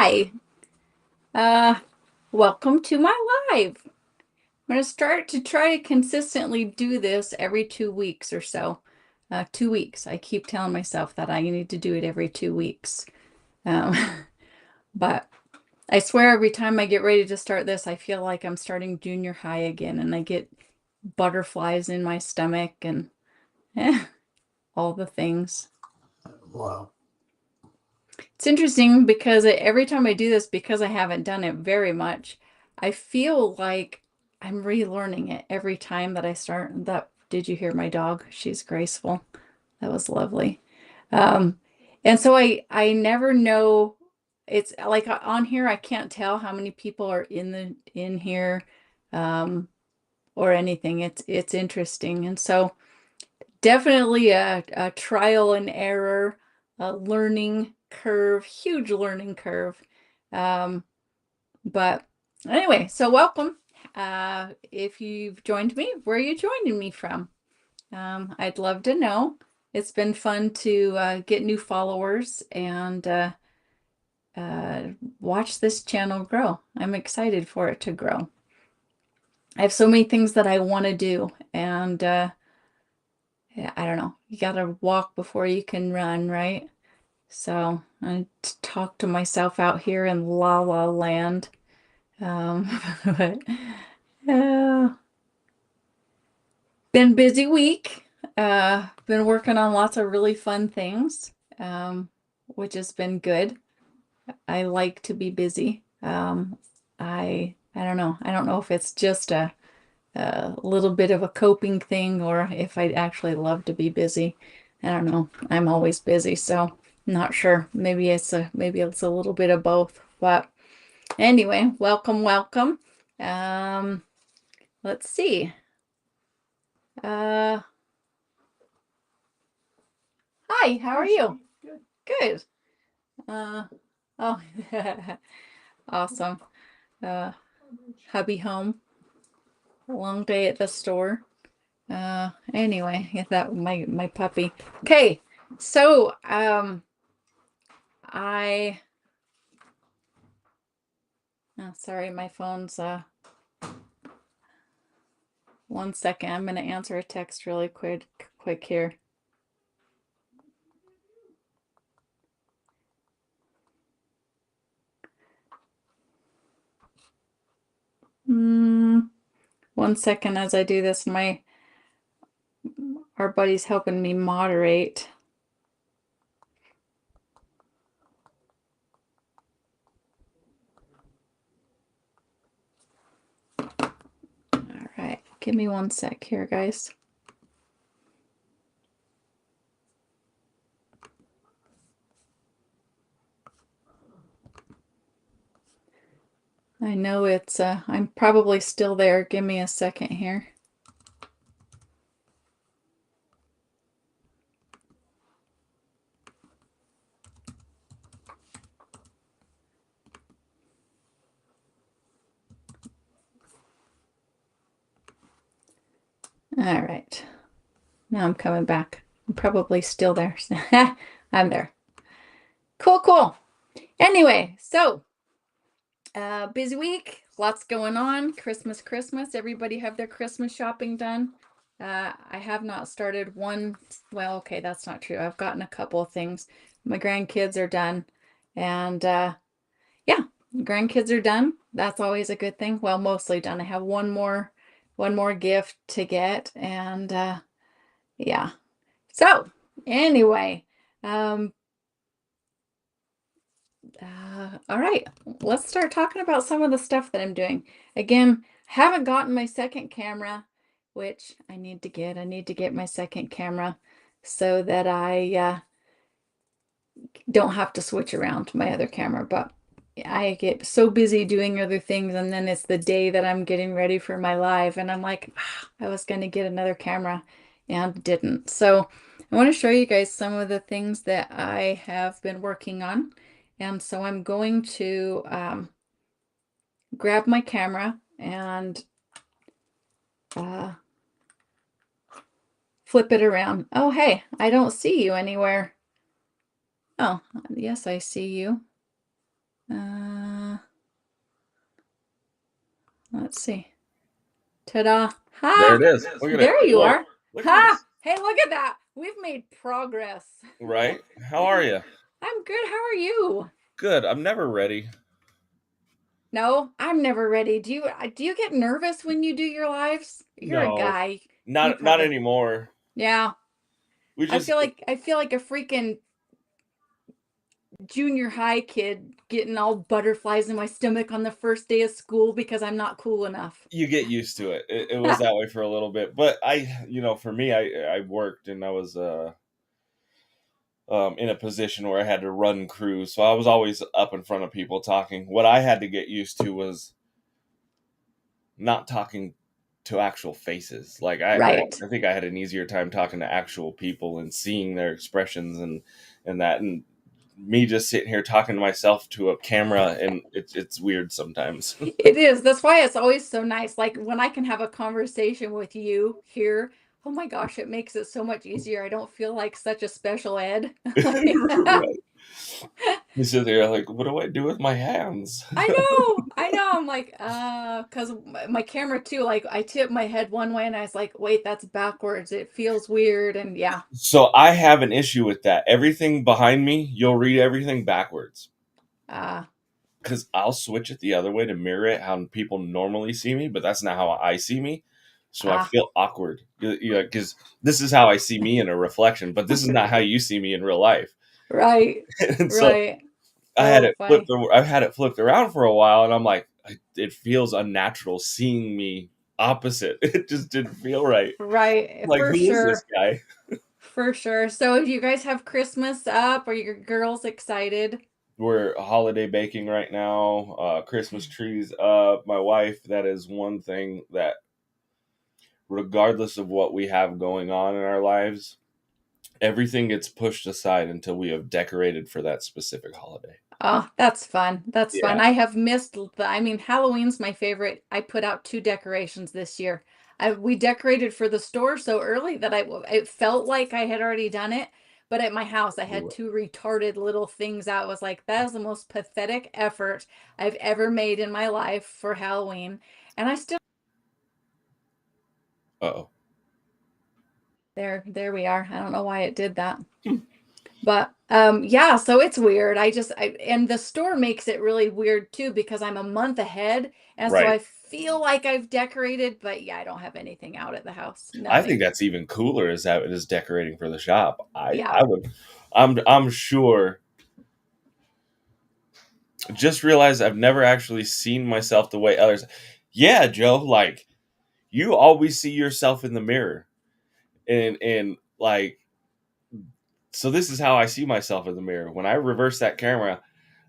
Hi, uh, welcome to my live. I'm going to start to try to consistently do this every 2 weeks or so. 2 weeks. I keep telling myself that I need to do it every 2 weeks. Um, but I swear every time I get ready to start this, I feel like I'm starting junior high again and I get butterflies in my stomach and all the things. Wow. It's interesting because every time I do this, because I haven't done it very much, I feel like I'm relearning it every time that I start. Did you hear my dog? She's graceful. That was lovely. Um, and so I never know. It's like on here, I can't tell how many people are in here, um, or anything. It's interesting. And so definitely a trial and error, a learning curve, huge learning curve. Um, but anyway, so welcome. If you've joined me, where are you joining me from? I'd love to know. It's been fun to get new followers and uh, watch this channel grow. I'm excited for it to grow. I have so many things that I want to do, and yeah, I don't know. You got to walk before you can run, right? So I talk to myself out here in La La Land. But yeah, been busy week. Been working on lots of really fun things, which has been good. I like to be busy. I don't know. I don't know if it's just a little bit of a coping thing or if I actually love to be busy. I don't know. I'm always busy, so not sure. Maybe it's a little bit of both. But anyway, welcome, welcome. Um, let's see. Uh, Hi, how are you? Good. Good. Uh, oh, awesome. Uh, Hubby home. Long day at the store. Anyway, yeah, that my puppy. Okay, so I oh, sorry, my phone's 1 second. I'm gonna answer a text really quick here. Mm, 1 second as I do this. Our buddy's helping me moderate. All right, give me 1 sec here, guys. I know I'm probably still there. Give me a second here. All right. Now I'm coming back. I'm probably still there. I'm there. Cool, cool. Anyway, so busy week, lots going on. Christmas. Everybody have their Christmas shopping done. I have not started one. Well, okay, that's not true. I've gotten a couple of things. My grandkids are done. And yeah, grandkids are done. That's always a good thing. Well, mostly done. I have one more gift to get, and yeah. So anyway, um, all right, let's start talking about some of the stuff that I'm doing. Again, haven't gotten my second camera, which I need to get. I need to get my second camera so that I don't have to switch around to my other camera. But I get so busy doing other things, and then it's the day that I'm getting ready for my live, and I'm like, I was going to get another camera and didn't. So I want to show you guys some of the things that I have been working on. And so I'm going to grab my camera and uh, flip it around. Oh, hey, I don't see you anywhere. Oh, yes, I see you. Uh, let's see. Ta-da. There Ha! it is. Look at it. There you Whoa. are. Look at Ha! this. Hey, look at that. We've made progress. Right? How are you? I'm good. How are you? Good. I'm never ready. No, I'm never ready. Do you get nervous when you do your lives? You're a No, guy. You not probably anymore. Yeah. We I just feel like I feel like a freaking junior high kid getting all butterflies in my stomach on the first day of school because I'm not cool enough. you get used to it. It was that way for a little bit, but for me, I worked and I was in a position where I had to run crews, so I was always up in front of people talking. What I had to get used to was not talking to actual faces. Like Right. I think I had an easier time talking to actual people and seeing their expressions and that and me just sitting here talking to myself to a camera and it's weird sometimes. It is. That's why it's always so nice. Like when I can have a conversation with you here, oh my gosh, it makes it so much easier. I don't feel like such a special ed. Like, Right. You sit there like, what do I do with my hands? I know. I'm like, because my camera too, like I tip my head one way and I was like, wait, that's backwards. It feels weird. And yeah. So I have an issue with that. Everything behind me, you'll read everything backwards. Uh, Because I'll switch it the other way to mirror it how people normally see me, but that's not how I see me. So I ah, feel awkward. Because this is how I see me in a reflection, but this is not how you see me in real life. right. And so Right. Oh, funny. I've had it flipped around for a while, and I'm like, it feels unnatural seeing me opposite. It just didn't feel right. Right. Like, For who is this sure. guy? For sure. So you guys have Christmas up? Are your girls excited? We're holiday baking right now. Christmas trees up. My wife. That is one thing that, regardless of what we have going on in our lives, everything gets pushed aside until we have decorated for that specific holiday. Oh, that's fun. That's fun. Yeah. I have missed I mean, Halloween's my favorite. I put out two decorations this year. We decorated for the store so early that it felt like I had already done it. But at my house, I had two retarded little things out. I was like, that is the most pathetic effort I've ever made in my life for Halloween. And I still Uh-oh. there we are. I don't know why it did that. But yeah, so it's weird. And the store makes it really weird too because I'm a month ahead and so Right. I feel like I've decorated, but yeah, I don't have anything out at the house. I think Nothing. that's even cooler is that it is decorating for the shop. Yeah. I would I'm sure just realized I've never actually seen myself the way others. Yeah, Joe, like you always see yourself in the mirror. And like so this is how I see myself in the mirror. When I reverse that camera,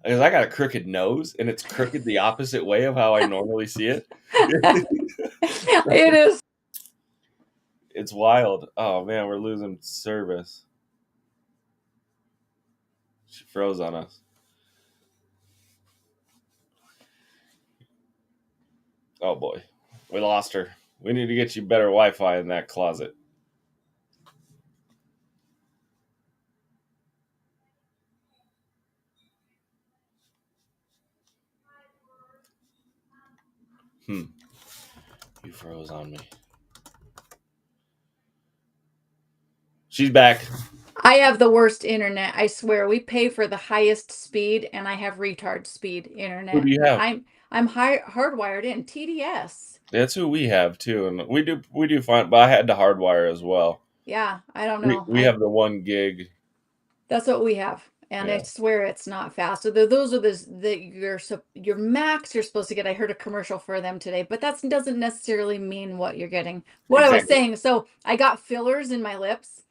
because I got a crooked nose and it's crooked the opposite way of how I normally see it. It is. It's wild. Oh man, we're losing service. She froze on us. Oh boy. We lost her. We need to get you better Wi-Fi in that closet. Hmm. You froze on me. She's back. I have the worst internet. I swear. We pay for the highest speed and I have retard speed Who do internet. you But have? I'm hardwired in TDS. That's who we have too, and we do fine. But I had to hardwire as well. Yeah, I don't know. We I have the 1 gig. That's what we have. And I Yeah, swear it's not fast. So those are your max you're supposed to get. I heard a commercial for them today, but that doesn't necessarily mean what you're getting. What I was exactly. saying, so I got fillers in my lips,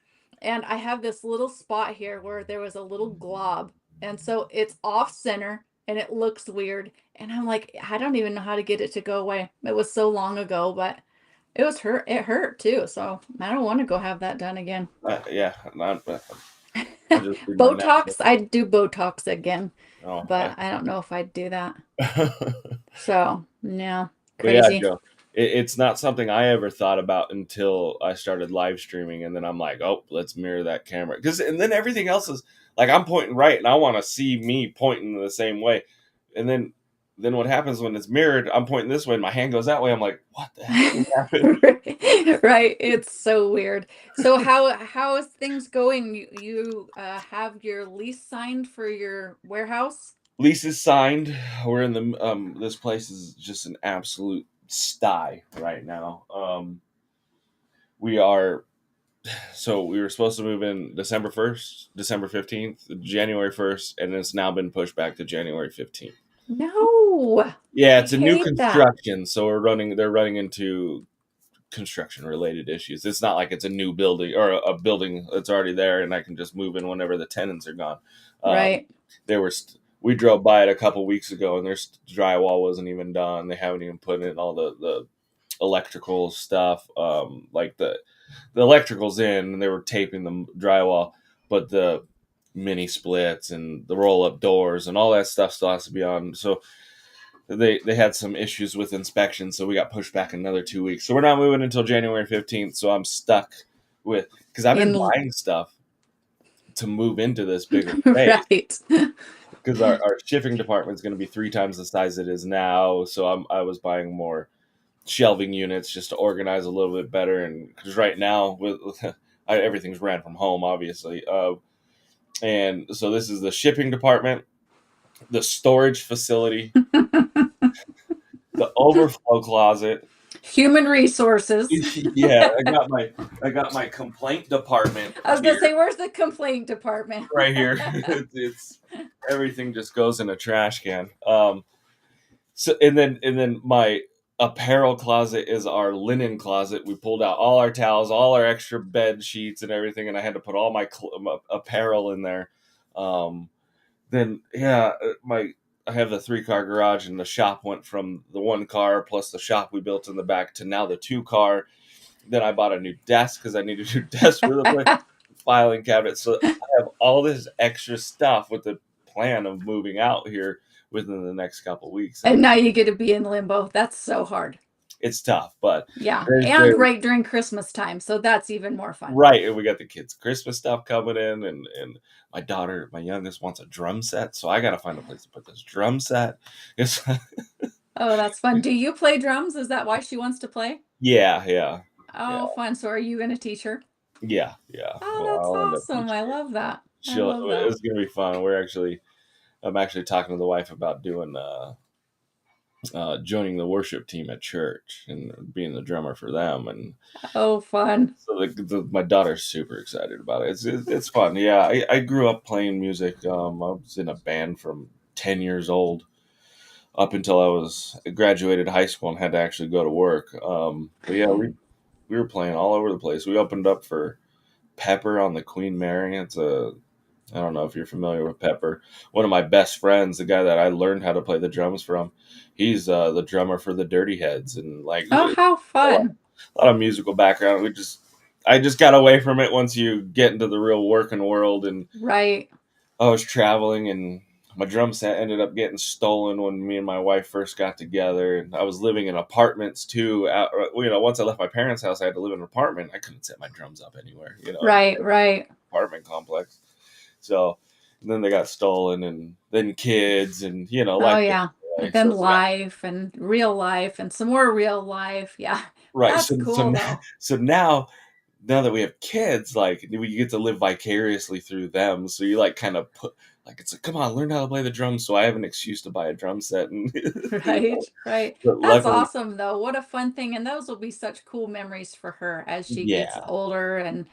and I have this little spot here where there was a little glob, and so it's off center and it looks weird. And I'm like, I don't even know how to get it to go away. It was so long ago, but it was hurt. It hurt too. So I don't want to go have that done again. Yeah, I just do my natural. Botox, I'd do Botox again, Oh, but I don't know if I'd do that. but So, yeah, yeah, crazy. Joe, it's not something I ever thought about until I started live streaming, and then I'm like, oh, let's mirror that camera, and then everything else is like I'm pointing right, and I want to see me pointing the same way. and then what happens when it's mirrored? I'm pointing this way, and my hand goes that way. I'm like, what the hell just happened? Right. It's so weird. So how is things going? You have your lease signed for your warehouse? Lease is signed. We're in the this place is just an absolute sty right now. We are so we were supposed to move in December 1st, December 15th, January 1st, and it's now been pushed back to January 15th. No. Yeah, I it's a new hate that. construction, so they're running into construction related issues. It's not like it's a new building or a building that's already there and I can just move in whenever the tenants are gone. Right. We drove by it a couple weeks ago and their drywall wasn't even done. They haven't even put in all the electrical stuff. Like the electrical's in and they were taping the drywall, but the mini splits and the roll up doors and all that stuff still has to be on. So they had some issues with inspection, so we got pushed back another 2 weeks. So we're not moving until January 15th. So I'm stuck with because I've been In buying stuff to move into this bigger space right. because our shipping department is going to be 3 times the size it is now. So I was buying more shelving units just to organize a little bit better. And because right now with everything's ran from home, obviously, and so this is the shipping department, the storage facility, the overflow closet. Human resources. Yeah, I got my complaint department I was gonna here say, where's the complaint department? right here. It's everything just goes in a trash can. So and then my apparel closet is our linen closet. We pulled out all our towels, all our extra bed sheets and everything, and I had to put all my apparel in there. Um, then yeah, my I have the 3 car garage, and the shop went from the 1 car plus the shop we built in the back to now the 2 car. Then I bought a new desk because I needed a new desk for the place, filing cabinet. So I have all this extra stuff with the plan of moving out here within the next couple of weeks, and And now you get to be in limbo. That's so hard. it's tough. But Yeah. And there's right during Christmas time. So that's even more fun. right, and we got the kids' Christmas stuff coming in, and my daughter, my youngest, wants a drum set, so I got to find a place to put this drum set. It's Oh, that's fun. Do you play drums? Is that why she wants to play? yeah, yeah, yeah, Oh, fun. So are you going to teach her? yeah, yeah. Oh, Well, that's I'll end up awesome. teaching I her. love that. I She'll. love that. It's gonna be fun. I'm actually talking to the wife about doing joining the worship team at church and being the drummer for them. And Oh, fun. so my daughter's super excited about it. It's fun. Yeah, I grew up playing music. I was in a band from 10 years old up until I graduated high school and had to actually go to work. But yeah, we were playing all over the place. We opened up for Pepper on the Queen Mary. I don't know if you're familiar with Pepper. One of my best friends, the guy that I learned how to play the drums from, he's the drummer for the Dirty Heads, and like Oh, how fun. a lot of musical background. I just got away from it once you get into the real working world, and Right. I was traveling, and my drum set ended up getting stolen when me and my wife first got together, and I was living in apartments too. Once I left my parents' house, I had to live in an apartment. I couldn't set my drums up anywhere, in Right. Right. apartment complex. So and then they got stolen, and then kids, and Oh, life gets yeah. in the way. Then So life and real life and some more real life. Yeah. right, That's cool, though. so now that we have kids, like we get to live vicariously through them. So you like kind of put like it's like, come on, learn how to play the drums. So I have an excuse to buy a drum set, and Right. Right. but That's luckily, awesome, though. What a fun thing. And those will be such cool memories for her as she gets yeah, older. And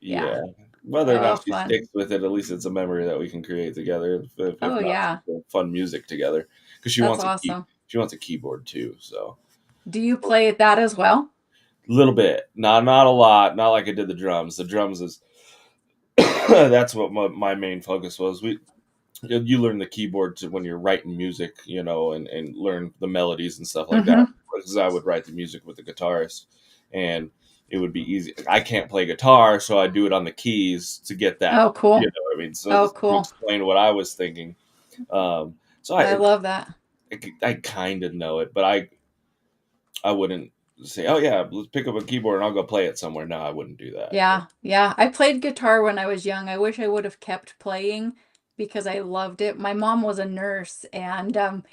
yeah. yeah. Whether or Oh, not she fun. sticks with it, at least it's a memory that we can create together. If Oh, not, yeah. fun music together because That's awesome. she wants a keyboard too. So Do you play that as well? a little bit, not a lot, not like I did the drums. The drums is that's what my main focus was. You learn the keyboard when you're writing music, and learn the melodies and stuff like that. Mm-hmm. Because I would write the music with the guitarist, and it would be easy. I can't play guitar, so I do it on the keys to get that. Oh, You know cool. what I mean? So Oh, to cool. explain what I was thinking. So I love that. I kind of know it, but I wouldn't say, oh yeah, let's pick up a keyboard and I'll go play it somewhere. No, I wouldn't do that. Yeah. Yeah. I played guitar when I was young. I wish I would have kept playing because I loved it. My mom was a nurse, and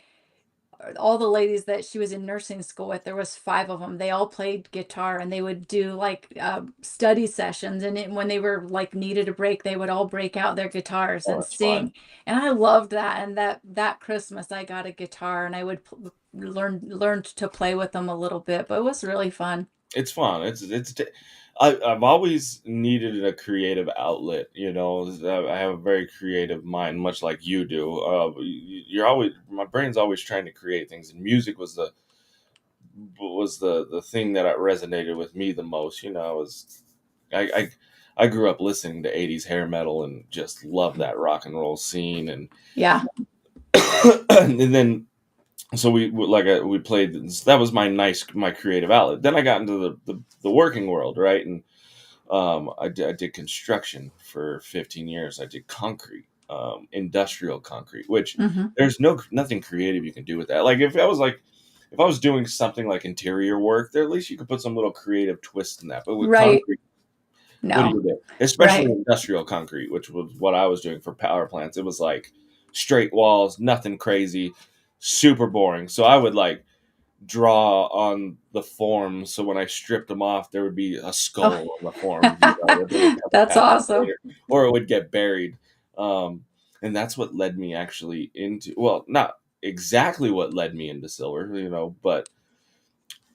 all the ladies that she was in nursing school with, there was 5 of them. They all played guitar, and they would do like study sessions. And when they were like needed a break, they would all break out their guitars Oh, and that's fun. sing. And I loved that. And that Christmas, I got a guitar, and I would learned to play with them a little bit. But it was really fun. It's fun. I've always needed a creative outlet. You know, I have a very creative mind, much like you do. You're always my brain's always trying to create things, and music was the thing that resonated with me the most. You know, I I grew up listening to '80s hair metal and just loved that rock and roll scene, and Yeah. and then so we played. That was my creative outlet. Then I got into the working world, right? And I did construction for 15 years. I did concrete, industrial concrete, which Hmm. there's nothing creative you can do with that. Like if I was doing something like interior work, there at least you could put some little creative twist in that. But with Right. concrete, what do No. you do? Especially Right. industrial concrete, which was what I was doing for power plants. It was like straight walls, nothing crazy, super boring. So I would like draw on the form. So when I stripped them off, there would be a Oh, skull on the form, you know, that they would come that's back awesome. later, or it would get buried. Um, and that's what led me actually into, well, not exactly what led me into silver, you know, but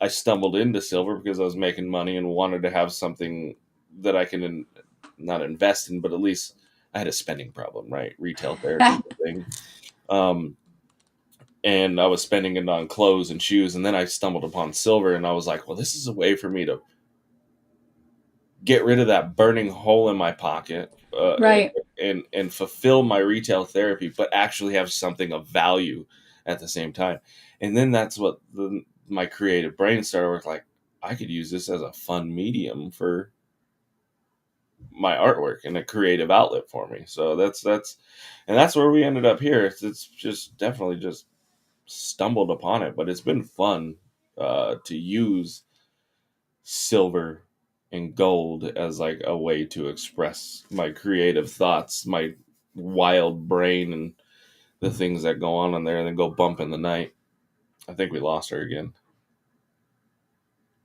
I stumbled into silver because I was making money and wanted to have something that I can not invest in, but at least I had a spending problem, right? Retail therapy thing. Um, and I was spending it on clothes and shoes. And then I stumbled upon silver, and I was like, well, this is a way for me to get rid of that burning hole in my pocket, Right. and fulfill my retail therapy, but actually have something of value at the same time. And then that's what my creative brain started working like. I could use this as a fun medium for my artwork and a creative outlet for me. So and that's where we ended up here. It's just definitely just stumbled upon it, but it's been fun to use silver and gold as like a way to express my creative thoughts, my wild brain, and the things that go on in there, and then go bump in the night. I think we lost her again.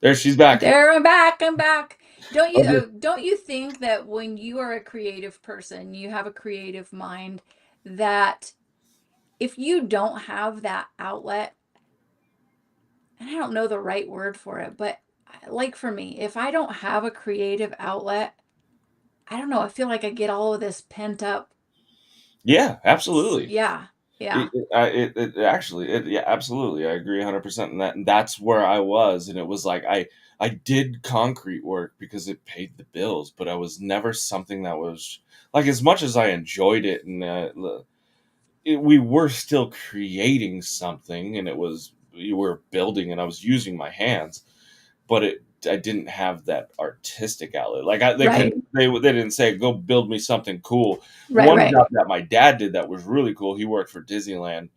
There, she's back. There, I'm back. I'm back. Okay. Don't you think that when you are a creative person, you have a creative mind, that if you don't have that outlet, and I don't know the right word for it, but like for me, if I don't have a creative outlet, I don't know, I feel like I get all of this pent up. Yeah, absolutely. Yeah. Yeah. It actually, yeah, absolutely. I agree 100% in that. And that's where I was. And it was like, I did concrete work because it paid the bills, but I was never something that was like, as much as I enjoyed it, and we were still creating something, and we were building, and I was using my hands, but I didn't have that artistic outlet. Like Right. they didn't say go build me something cool. Right. One Right. job that my dad did that was really cool. He worked for Disneyland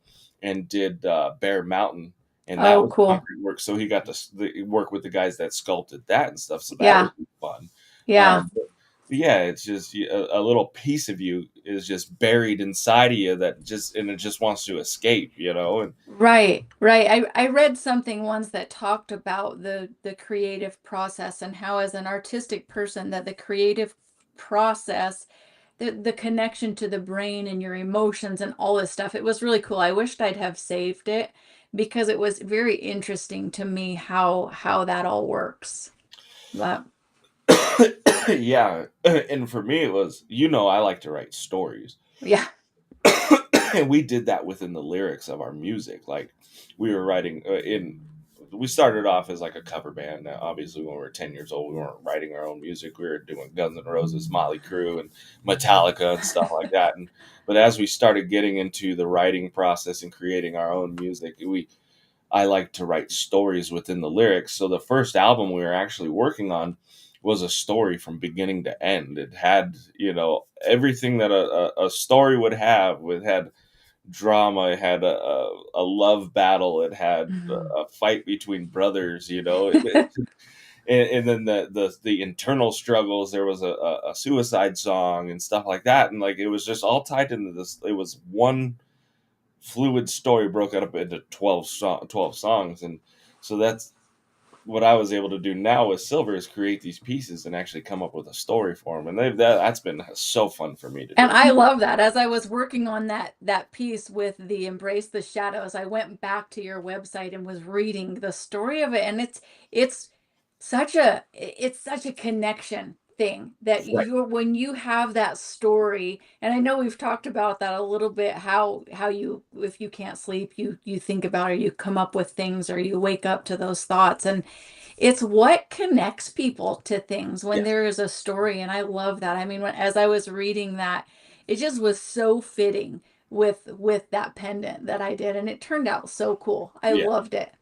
and did Bear Mountain, and that Oh, was cool. concrete work. So he got to work with the guys that sculpted that and stuff. So that was Yeah. fun. Yeah. But yeah, it's just a little piece of you is just buried inside of you and it just wants to escape, you know. And Right, right. I read something once that talked about the creative process, and how as an artistic person, that the creative process, the connection to the brain and your emotions and all this stuff, it was really cool. I wished I'd have saved it, because it was very interesting to me how that all works. But yeah, and for me it was, I like to write stories. yeah. And we did that within the lyrics of our music. Like we were writing in we started off as like a cover band. Now, obviously when we were 10 years old, we weren't writing our own music. We were doing Guns N' Roses, Motley Crue, and Metallica and stuff like that. And but as we started getting into the writing process and creating our own music, we I like to write stories within the lyrics. So the first album we were actually working on was a story from beginning to end. It had, everything that a story would have. It had drama. It had a love battle. It had Mhm. a fight between brothers. and then the internal struggles. There was a suicide song and stuff like that, and like it was just all tied into this. It was one fluid story broken up into 12 songs, and so that's what I was able to do now with Silver is create these pieces and actually come up with a story for them, and that's been so fun for me to And do. I love that. As I was working on that piece with the Embrace the Shadows, I went back to your website and was reading the story of it, and it's it's such a connection thing that Right. you when you have that story, and I know we've talked about that a little bit, how you, if you can't sleep, you think about, or you come up with things, or you wake up to those thoughts, and it's what connects people to things when Yeah. there is a story. And I love that. I mean, as I was reading that, it just was so fitting with that pendant that I did, and it turned out so cool. I Yeah. loved it.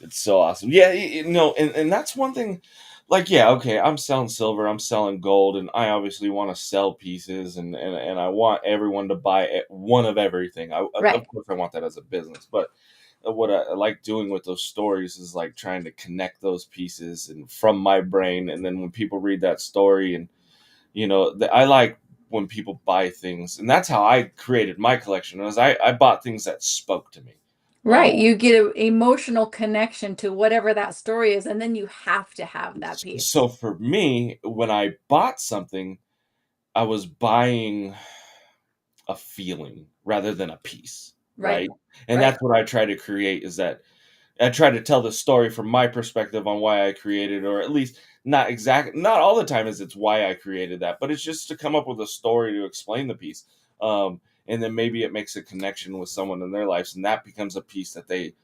It's so awesome. Yeah, no, and that's one thing. Like, yeah, okay, I'm selling silver, I'm selling gold, and I obviously want to sell pieces, and I want everyone to buy one of everything. Of Right. course, I want that as a business, but what I like doing with those stories is like trying to connect those pieces and from my brain, and then when people read that story, and I like when people buy things, and that's how I created my collection. Was I bought things that spoke to me. Right. You get an emotional connection to whatever that story is, and then you have to have that piece. So for me, when I bought something, I was buying a feeling rather than a piece, Right. right? And Right. that's what I try to create is that I try to tell the story from my perspective on why I created, or at least not all the time is it's why I created that, but it's just to come up with a story to explain the piece. And then maybe it makes a connection with someone in their lives, and that becomes a piece that they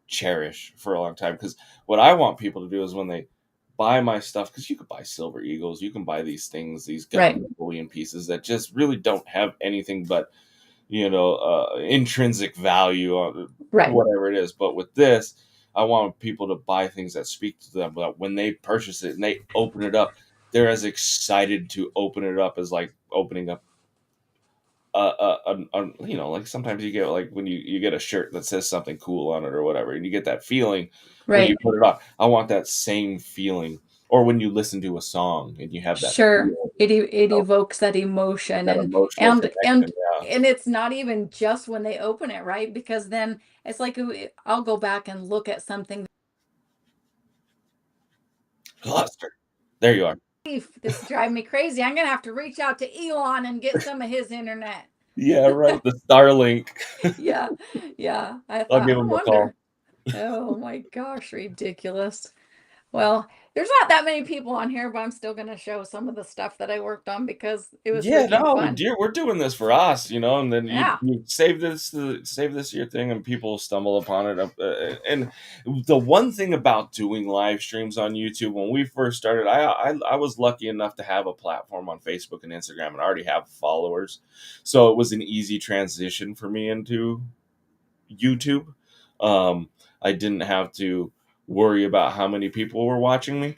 cherish for a long time. Because what I want people to do is when they buy my stuff, because you could buy Silver Eagles, you can buy these things, these Right. government bullion pieces that just really don't have anything but intrinsic value on Right. whatever it is. But with this, I want people to buy things that speak to them. But when they purchase it and they open it up, they're as excited to open it up as like opening up like sometimes you get like when you get a shirt that says something cool on it or whatever, and you get that feeling when you Right. put it on. I want that same feeling, or when you listen to a song and you have that Sure. feel, It know, evokes that emotion, that and emotional and connection. and and it's not even just when they open it, right? Because then it's like I'll go back and look at something. Yeah, cluster. There you are. This drive me crazy. I'm gonna have to reach out to Elon and get some of his internet. Yeah, right. The Starlink. Yeah, yeah. I I'll thought, give I him a call. wonder. Oh my gosh, ridiculous. Well, there's not that many people on here, but I'm still going to show some of the stuff that I worked on because it was Yeah, freaking no, fun. we're doing this for us, and then Yeah. you save this your thing, and people stumble upon it. And the one thing about doing live streams on YouTube, when we first started, I was lucky enough to have a platform on Facebook and Instagram, and I already have followers, so it was an easy transition for me into YouTube. Um, I didn't have to worry about how many people were watching me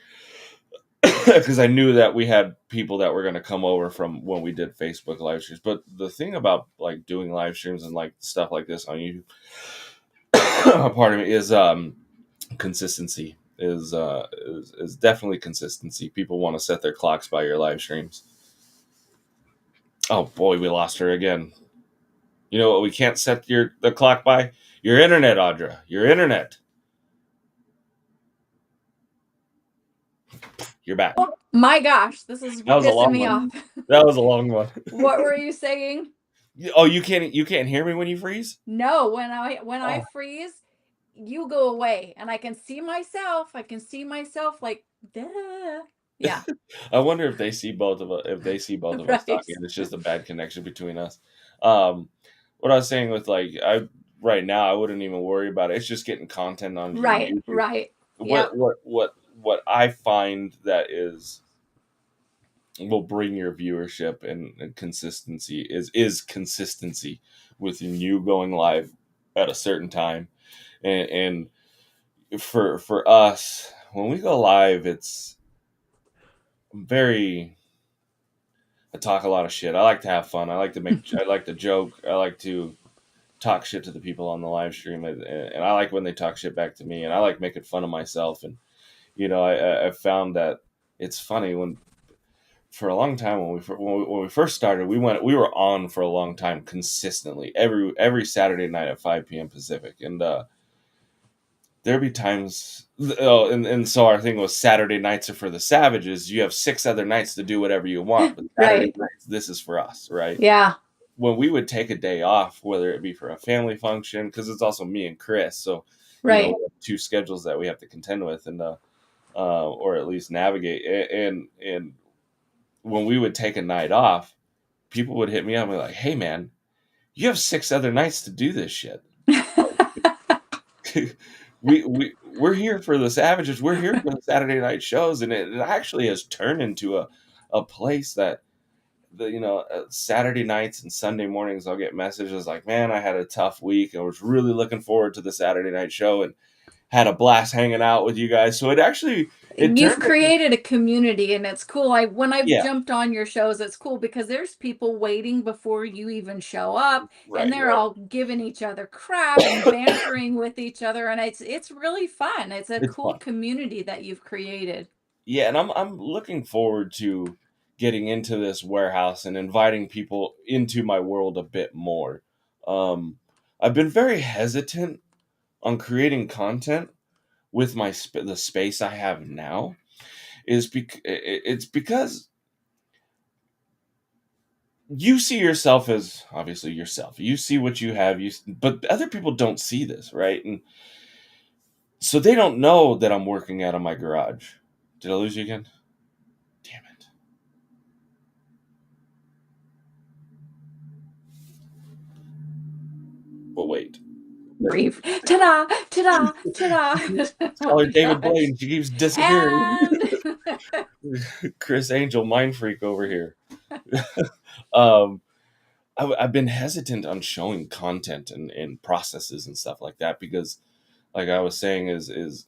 because I knew that we had people that were going to come over from when we did Facebook live streams. But the thing about like doing live streams and like stuff like this on YouTube, part of it is consistency. Is definitely consistency. People want to set their clocks by your live streams. Oh boy, we lost her again. You know what? We can't set the clock by your internet, Audra. Your internet. You're back. Oh my gosh, this is That was a pissing long me one. off. That was a long one. What were you saying? Oh, you can't hear me when you freeze? No, when I Oh, freeze, you go away and I can see myself. I can see myself like, duh. Yeah, I wonder if they see both of us. If they see both of us right. talking, it's just a bad connection between us. Um, what I was saying with like I right now, I wouldn't even worry about it. It's just getting content on Right, YouTube. right. What Yep. what what what I find that is will bring your viewership and consistency is consistency within you going live at a certain time, and for us when we go live, it's very I talk a lot of shit. I like to have fun. I like to joke. I like to talk shit to the people on the live stream, and I like when they talk shit back to me. And I like making fun of myself. And I found that it's funny when for a long time when we first started, we were on for a long time consistently every Saturday night at 5 p.m. Pacific, and there'd be times. Oh, and so our thing was Saturday nights are for the savages. You have 6 other nights to do whatever you want, but Saturday Right. nights, this is for us, right? Yeah. When we would take a day off, whether it be for a family function, because it's also me and Chris, so Right. we have two schedules that we have to contend with, and or at least navigate. And when we would take a night off, people would hit me up and be like, "Hey, man, you have 6 other nights to do this shit." We're here for the savages. We're here for the Saturday night shows, and it actually has turned into a place that Saturday nights and Sunday mornings I'll get messages like, "Man, I had a tough week. I was really looking forward to the Saturday night show and had a blast hanging out with you guys." So it You've turned into, created a community and it's cool. When I've yeah, jumped on your shows, it's cool because there's people waiting before you even show up and right, they're all giving each other crap and right. bantering with each other and it's really fun. It's a It's cool fun. community that you've created. Yeah, and I'm looking forward to getting into this warehouse and inviting people into my world a bit more. Um, I've been very hesitant on creating content with the space I have now. It's because you see yourself as obviously yourself. You see what you have, but other people don't see this, right? And so they don't know that I'm working out of my garage. Did I lose you again? Damn it. But wait. Brief. Ta-da! Ta-da! Ta-da! Call Oh her David gosh. Blaine. She keeps disappearing. And Chris Angel, mind freak over here. um, I've been hesitant on showing content and processes and stuff like that because, like I was saying, is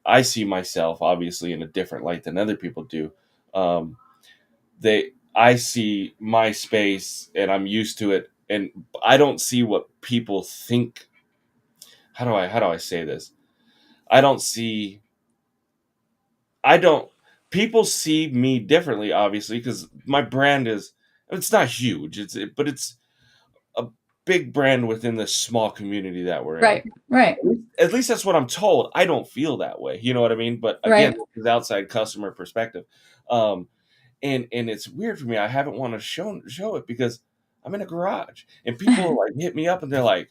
I see myself obviously in a different light than other people do. Um, I see my space and I'm used to it, and I don't see what people think. How do I say this? I don't see I don't people see me differently obviously because my brand is it's not huge but it's a big brand within the small community that we're in. right, right, At least that's what I'm told. I don't feel that way, you know what I mean? But again, right. this is outside customer perspective. um and it's weird for me. I haven't want to show it because I'm in a garage and people like hit me up and they're like,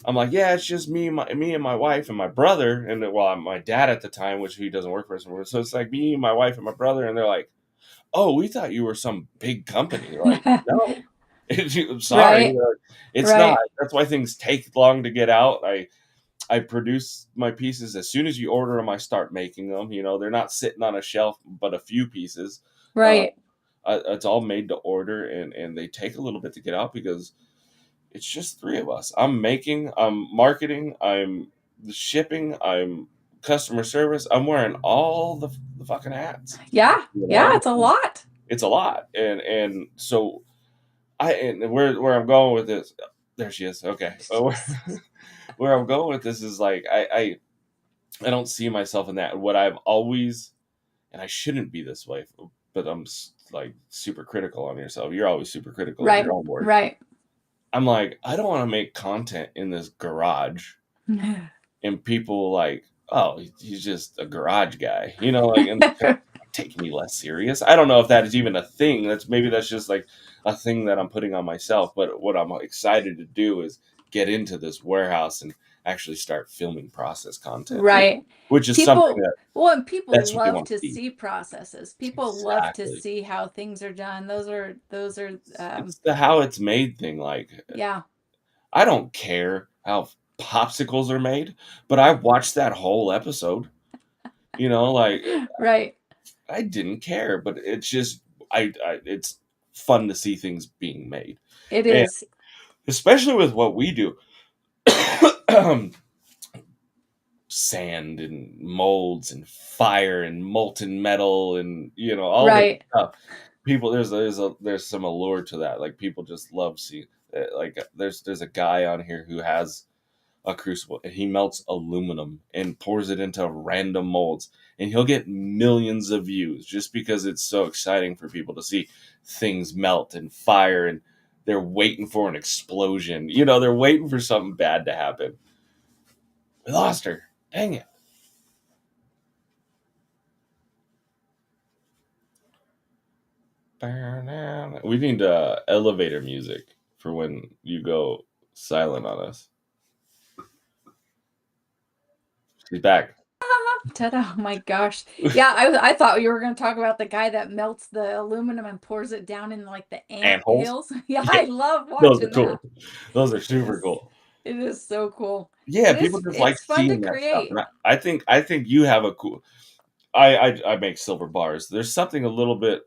I'm like, yeah, it's just me and my wife and my brother, and well, my dad at the time, which he doesn't work for us anymore. So it's like me, my wife, and my brother, and they're like, "Oh, we thought you were some big company." Like, no, I'm sorry, Right, it's not. right, That's why things take long to get out. I produce my pieces as soon as you order them. I start making them. They're not sitting on a shelf, but a few pieces. Uh, right. it's all made to order, and they take a little bit to get out because it's just three of us. I'm marketing, I'm shipping, I'm customer service. I'm wearing all the fucking hats. Yeah, You yeah, know, it's a lot. it's a lot, and so and where I'm going with this. There she is. Okay, where I'm going with this is like I don't see myself in that. What I've always and I shouldn't be this way, but I'm like super critical on yourself. You're always super critical of Right, your own work. right. I'm like, I don't want to make content in this garage and people like, oh, he's just a garage guy, like, and taking me less serious. I don't know if that is even a thing. That's just like a thing that I'm putting on myself. But what I'm excited to do is get into this warehouse and actually start filming process content, Right. which is something People, well, and people that's what they love want to to see. see processes. People love to Exactly. see how things are done. Those are It's the how it's made thing. Like, yeah. I don't care how popsicles are made, but I watched that whole episode. Like Right. I didn't care, but it's just it's fun to see things being made, It and is. especially with what we do, sand and molds and fire and molten metal and all this Right. stuff. People, there's some allure to that. Like people just love seeing. Like there's a guy on here who has a crucible, and he melts aluminum and pours it into random molds, and he'll get millions of views just because it's so exciting for people to see things melt and fire, and they're waiting for an explosion. They're waiting for something bad to happen. We lost her. Dang it. We need elevator music for when you go silent on us. She's back. Ta-da! Oh my gosh. Yeah, I thought you were going to talk about the guy that melts the aluminum and pours it down in like the ant Ant holes. hills. Yeah, Yeah, I love those are watching that. cool. Those are It super is cool. it is so cool. Yeah, people just like It's fun to seeing that stuff, create. and I think you have a cool. I make silver bars. There's something a little bit.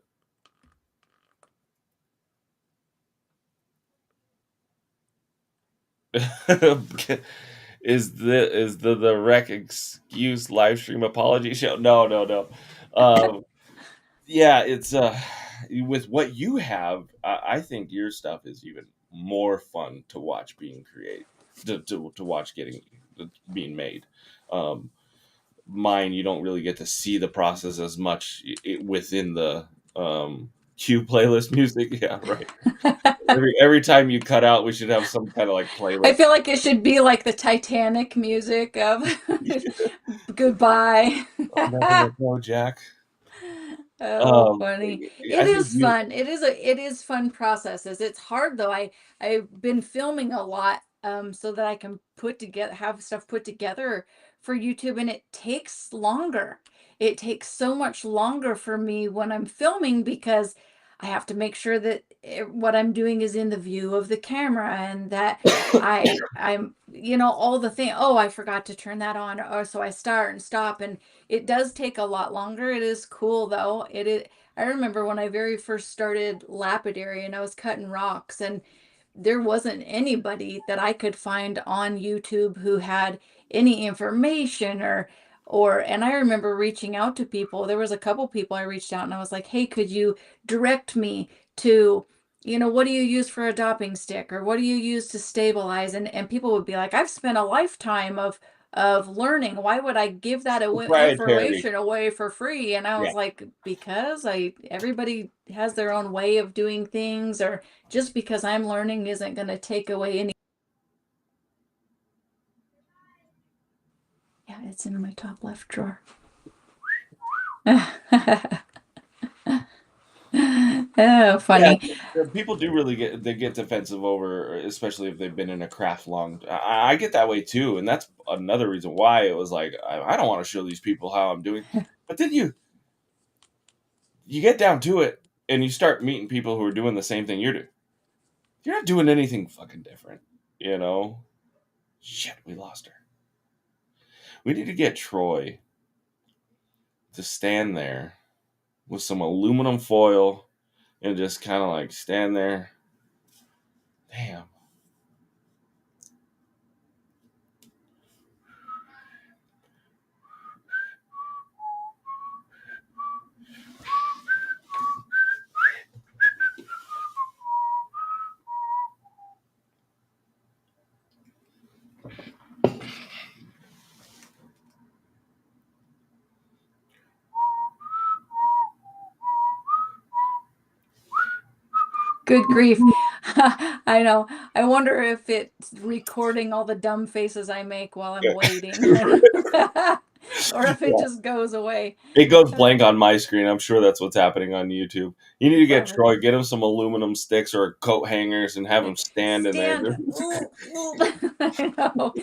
Is the rec excuse live stream apology show? No, no, no. Yeah, it's with what you have. I think your stuff is even more fun to watch being created, to watch being made. Um, Mine, you don't really get to see the process as much within the Q playlist music. Yeah, right. Every time you cut out, we should have some kind of like I playlist. feel like it should be like the Titanic music of goodbye. I'll never let go, Jack. Oh, funny. It I think is you. fun. It is fun processes. It's hard though. I've been filming a lot so that I can have stuff put together for YouTube, and it takes longer. It takes so much longer for me when I'm filming because I have to make sure that what I'm doing is in the view of the camera, and that I'm all the thing. Oh, I forgot to turn that on. Or so I start and stop, and it does take a lot longer. It is cool though. I remember when I very first started lapidary and I was cutting rocks, and there wasn't anybody that I could find on YouTube who had any information and I remember reaching out to people. There was a couple people I reached out and I was like, "Hey, could you direct me to, what do you use for a dopping stick, or what do you use to stabilize?" And people would be like, "I've spent a lifetime of learning. Why would I give that Proprietary. information away for free?" And I Yeah. was like, "Because I everybody has their own way of doing things, or just because I'm learning isn't going to take away any." Yeah, it's in my top left drawer. Oh, Yeah, funny. people do really get defensive over, especially if they've been in a craft long. I get that way too, and that's another reason why it was like I don't want to show these people how I'm doing. But then you get down to it, and you start meeting people who are doing the same thing you're doing. You're not doing anything fucking different, you know. Shit, we lost her. We need to get Troy to stand there with some aluminum foil and just kind of like stand there. Damn. Good grief. I know. I wonder if it's recording all the dumb faces I make while I'm waiting. Or if it Yeah. just goes away. It goes Uh, blank on my screen. I'm sure that's what's happening on YouTube. You need to get Probably. Troy, get him some aluminum sticks or coat hangers, and have him stand in there. Stand. Ooh, ooh. I know.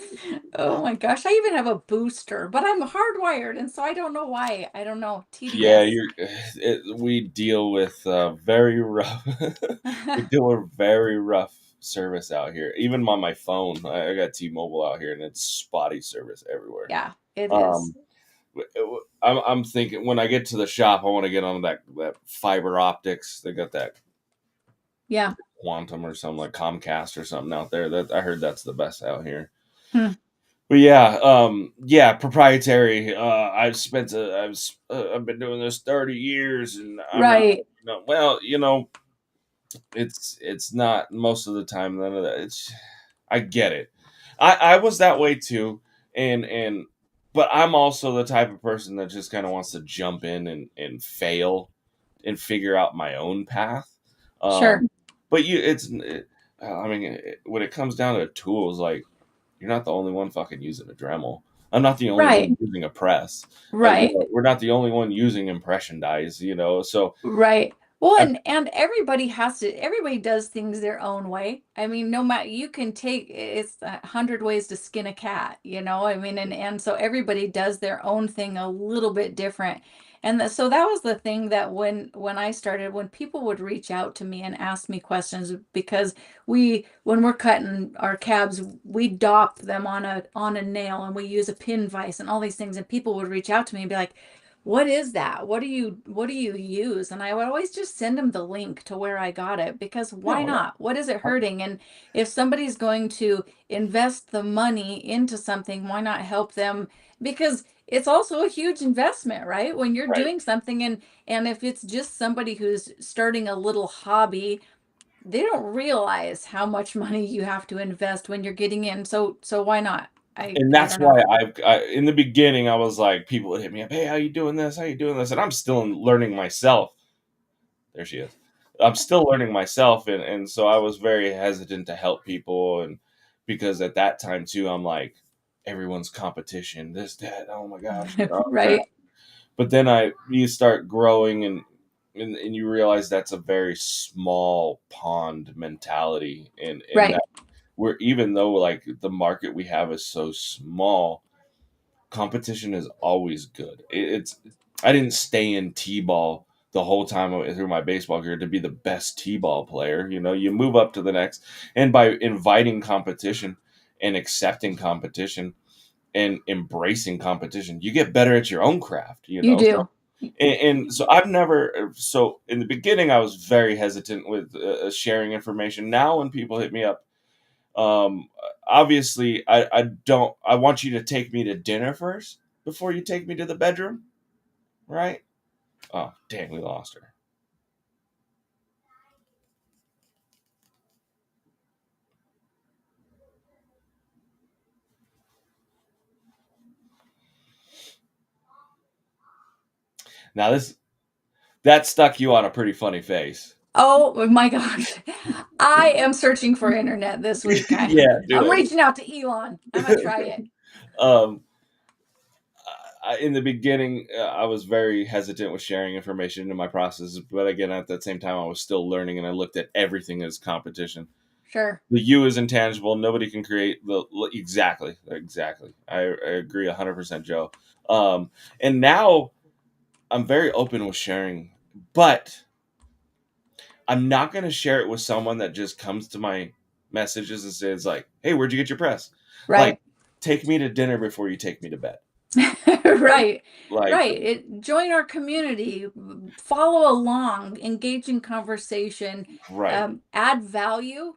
Oh my gosh. I even have a booster, but I'm hardwired, and so I don't know why. I don't know. Yeah, TDS. we deal with very rough. We deal with very rough service out here. Even on my phone, I got T-Mobile out here, and it's spotty service everywhere. Yeah, it is. Um, I'm thinking when I get to the shop, I want to get on that fiber optics. They got that Yeah. Quantum or something like Comcast or something out there. That I heard that's the best out here. Hmm. But yeah, proprietary. I've been doing this 30 years, and I'm not. Right. Well, it's not most of the time. None of that. I get it, I was that way too, and but I'm also the type of person that just kind of wants to jump in and fail and figure out my own path. Sure. Um, but I mean, when it comes down to tools, like you're not the only one fucking using a Dremel. I'm not the only Right. one using a press. Right. We're not the only one using impression dies. So Right. Well, I, and everybody does things their own way. I mean, no matter you can take it's 100 ways to skin a cat, you know? I mean, and so everybody does their own thing a little bit different. And so that was the thing that when I started, when people would reach out to me and ask me questions, because when we're cutting our cabs, we dop them on a nail and we use a pin vise and all these things, and people would reach out to me and be like, what is that? What do you use? And I would always just send them the link to where I got it, because why no, not? What is it no, hurting? And if somebody's going to invest the money into something, why not help them? Because it's also a huge investment, right? When you're right. doing something, and if it's just somebody who's starting a little hobby, they don't realize how much money you have to invest when you're getting in. So why not? I And I that's don't know. why in the beginning I was like, people would hit me up, hey, how you doing this? How you doing this? And I'm still learning myself. There she is. I'm still learning myself, and so I was very hesitant to help people, and because at that time too, I'm like, everyone's competition, this, that, oh my gosh, Right. but then you start growing, and you realize that's a very small pond mentality, and Right. that we're even though like the market we have is so small, competition is always good. I didn't stay in t-ball the whole time through my baseball career to be the best t-ball player. You move up to the next, and by inviting competition and accepting competition and embracing competition, you get better at your own craft. You So do. and so I've never so in the beginning I was very hesitant with sharing information. Now when people hit me up, um, obviously, I don't. I want you to take me to dinner first before you take me to the bedroom, right? Oh, dang, we lost her. Now that stuck you on a pretty funny face. Oh my gosh. I am searching for internet this week. Yeah, do I'm it. reaching out to Elon. I'm gonna try it. um, in the beginning, I was very hesitant with sharing information in my process, but again, at the same time, I was still learning, and I looked at everything as competition. Sure. The you is intangible. Nobody can create the exactly. I agree 100%, Joe. And now I'm very open with sharing, but I'm not going to share it with someone that just comes to my messages and says like, "Hey, where'd you get your press?" Like, Right. take me to dinner before you take me to bed. Right. Like, Right. Join our community, follow along, engage in conversation, right, add value,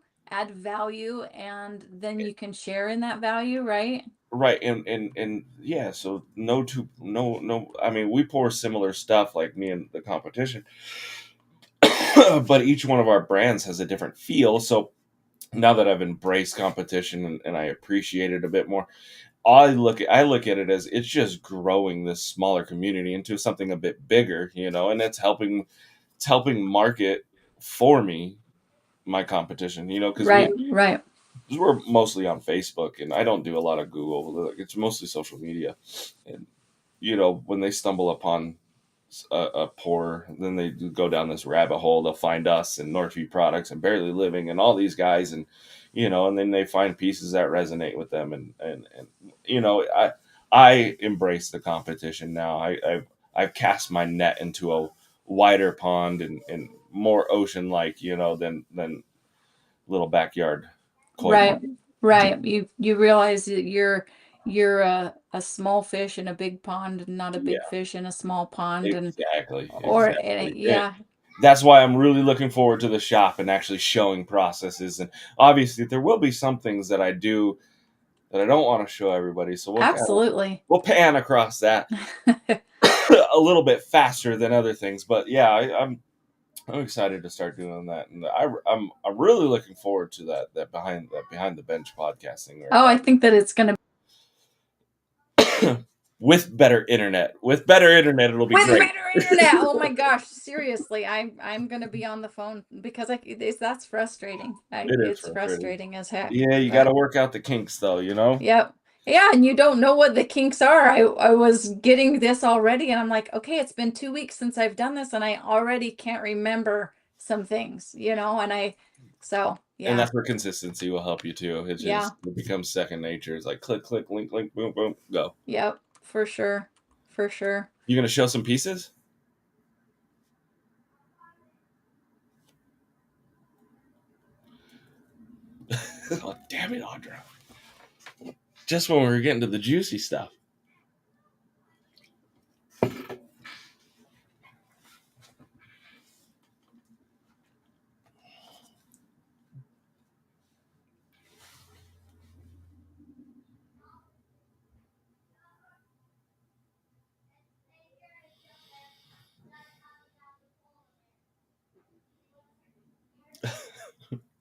and then you can share in that value, right? right, and yeah. So no. I mean, we pour similar stuff like me and the competition, but each one of our brands has a different feel. So now that I've embraced competition and I appreciate it a bit more, I look at it as it's just growing this smaller community into something a bit bigger, and it's helping market for me my competition, because Right. Right. we're mostly on Facebook, and I don't do a lot of Google. Like, it's mostly social media, and when they stumble upon a pour, then they go down this rabbit hole. They'll find us and Northview Products and Barely Living and all these guys, and then they find pieces that resonate with them, and I embrace the competition now. I've cast my net into a wider pond and more ocean like than little backyard koi Right. pond. Right. You realize that you're a small fish in a big pond, and not a Yeah, big fish in a small pond, and exactly, or exactly. yeah. That's why I'm really looking forward to the shop and actually showing processes. And obviously, there will be some things that I do that I don't want to show everybody. So Absolutely. we'll pan across that a little bit faster than other things. But yeah, I'm excited to start doing that, and I'm really looking forward to that behind the bench podcasting we're Oh, I talking think that it's gonna with better internet. With better internet, it'll be with great. better internet. Oh my gosh, seriously, I'm gonna be on the phone because that's frustrating. It is It's frustrating. frustrating as heck. Yeah, you got to But work out the kinks, though. You know. yep. Yeah, and you don't know what the kinks are. I was getting this already, and I'm like, okay, it's been 2 weeks since I've done this, and I already can't remember some things, so And yeah, that's where consistency will help you too. It's yeah, just it becomes second nature. It's like click, click, link, link, boom, boom, go. yep, for sure, for sure. You gonna show some pieces? Oh, damn it, Audra! Just when we were getting to the juicy stuff.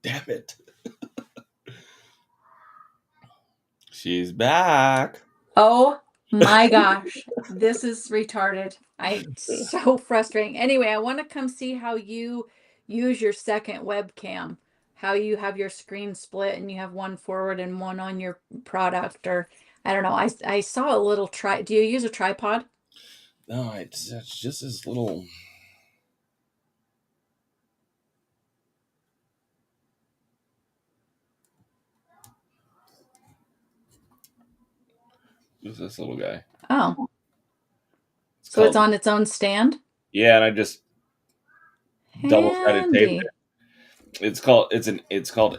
Damn it. She's back. Oh my gosh, this is retarded. So frustrating. Anyway, I want to come see how you use your second webcam, how you have your screen split and you have one forward and one on your product, or I don't know. I saw a little do you use a tripod? No, it's just this little. Who's this little guy? Oh, It's so it's called. on its own stand? Yeah, and I just double-sided taped Handy. it. It's called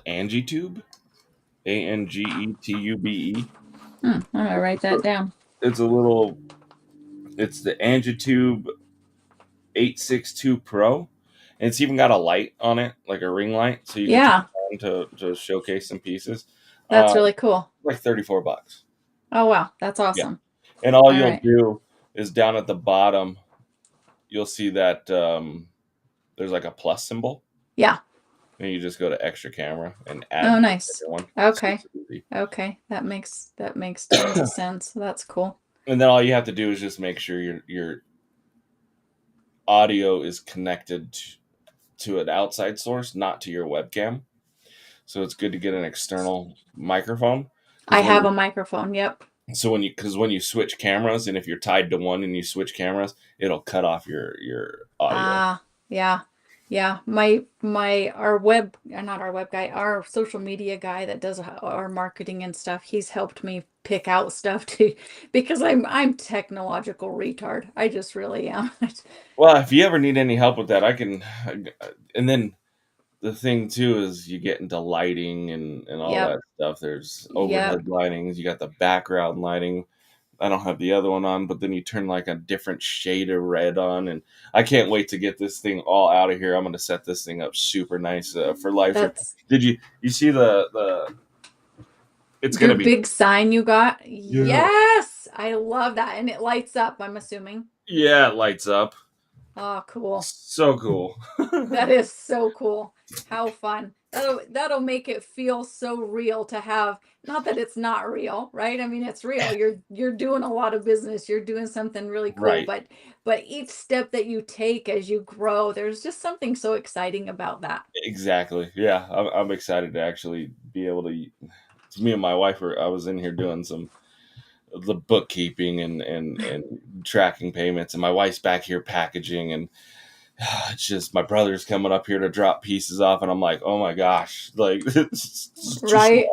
AngieTube. ANGETUBE. I'm gonna write that down. It's a little. It's the AngieTube 862 Pro. And it's even got a light on it, like a ring light, so you can turn Yeah, it on to showcase some pieces. that's really cool. Like $34. Oh wow, that's Yeah. awesome. And all All you'll right. do is down at the bottom, you'll see that there's like a plus symbol, Yeah. and you just go to extra camera and Oh, add a nice. bigger one. Okay. Super easy. Okay. That makes tons of sense. That's cool. And then all you have to do is just make sure your audio is connected to an outside source, not to your webcam. So it's good to get an external microphone I because have a microphone. Yep. when you switch cameras, and if you're tied to one and you switch cameras, it'll cut off your audio. Ah, yeah. Yeah. Not our web guy, our social media guy that does our marketing and stuff, he's helped me pick out stuff too because I'm technological retard. I just really am. Well, if you ever need any help with that, I can. And then the thing too is you get into lighting and all Yep. that stuff. There's Yep. overhead lightings. You got the background lighting. I don't have the other one on, but then you turn like a different shade of red on, and I can't wait to get this thing all out of here. I'm going to set this thing up super nice for live stream. That's Did you see the? It's going your to be. big sign you got. Yeah. Yes. I love that. And it lights up, I'm assuming. Yeah, it lights up. Oh, cool. So cool. That is so cool. How fun. That'll make it feel so real to have, not that it's not real, right? I mean, it's real. You're doing a lot of business. You're doing something really cool, Right. but each step that you take as you grow, there's just something so exciting about that. Exactly. Yeah, I'm excited to actually be able to. Me and my wife I was in here doing some the bookkeeping and tracking payments, and my wife's back here packaging, and it's just my brother's coming up here to drop pieces off, and I'm like, oh my gosh, like it's just. Right?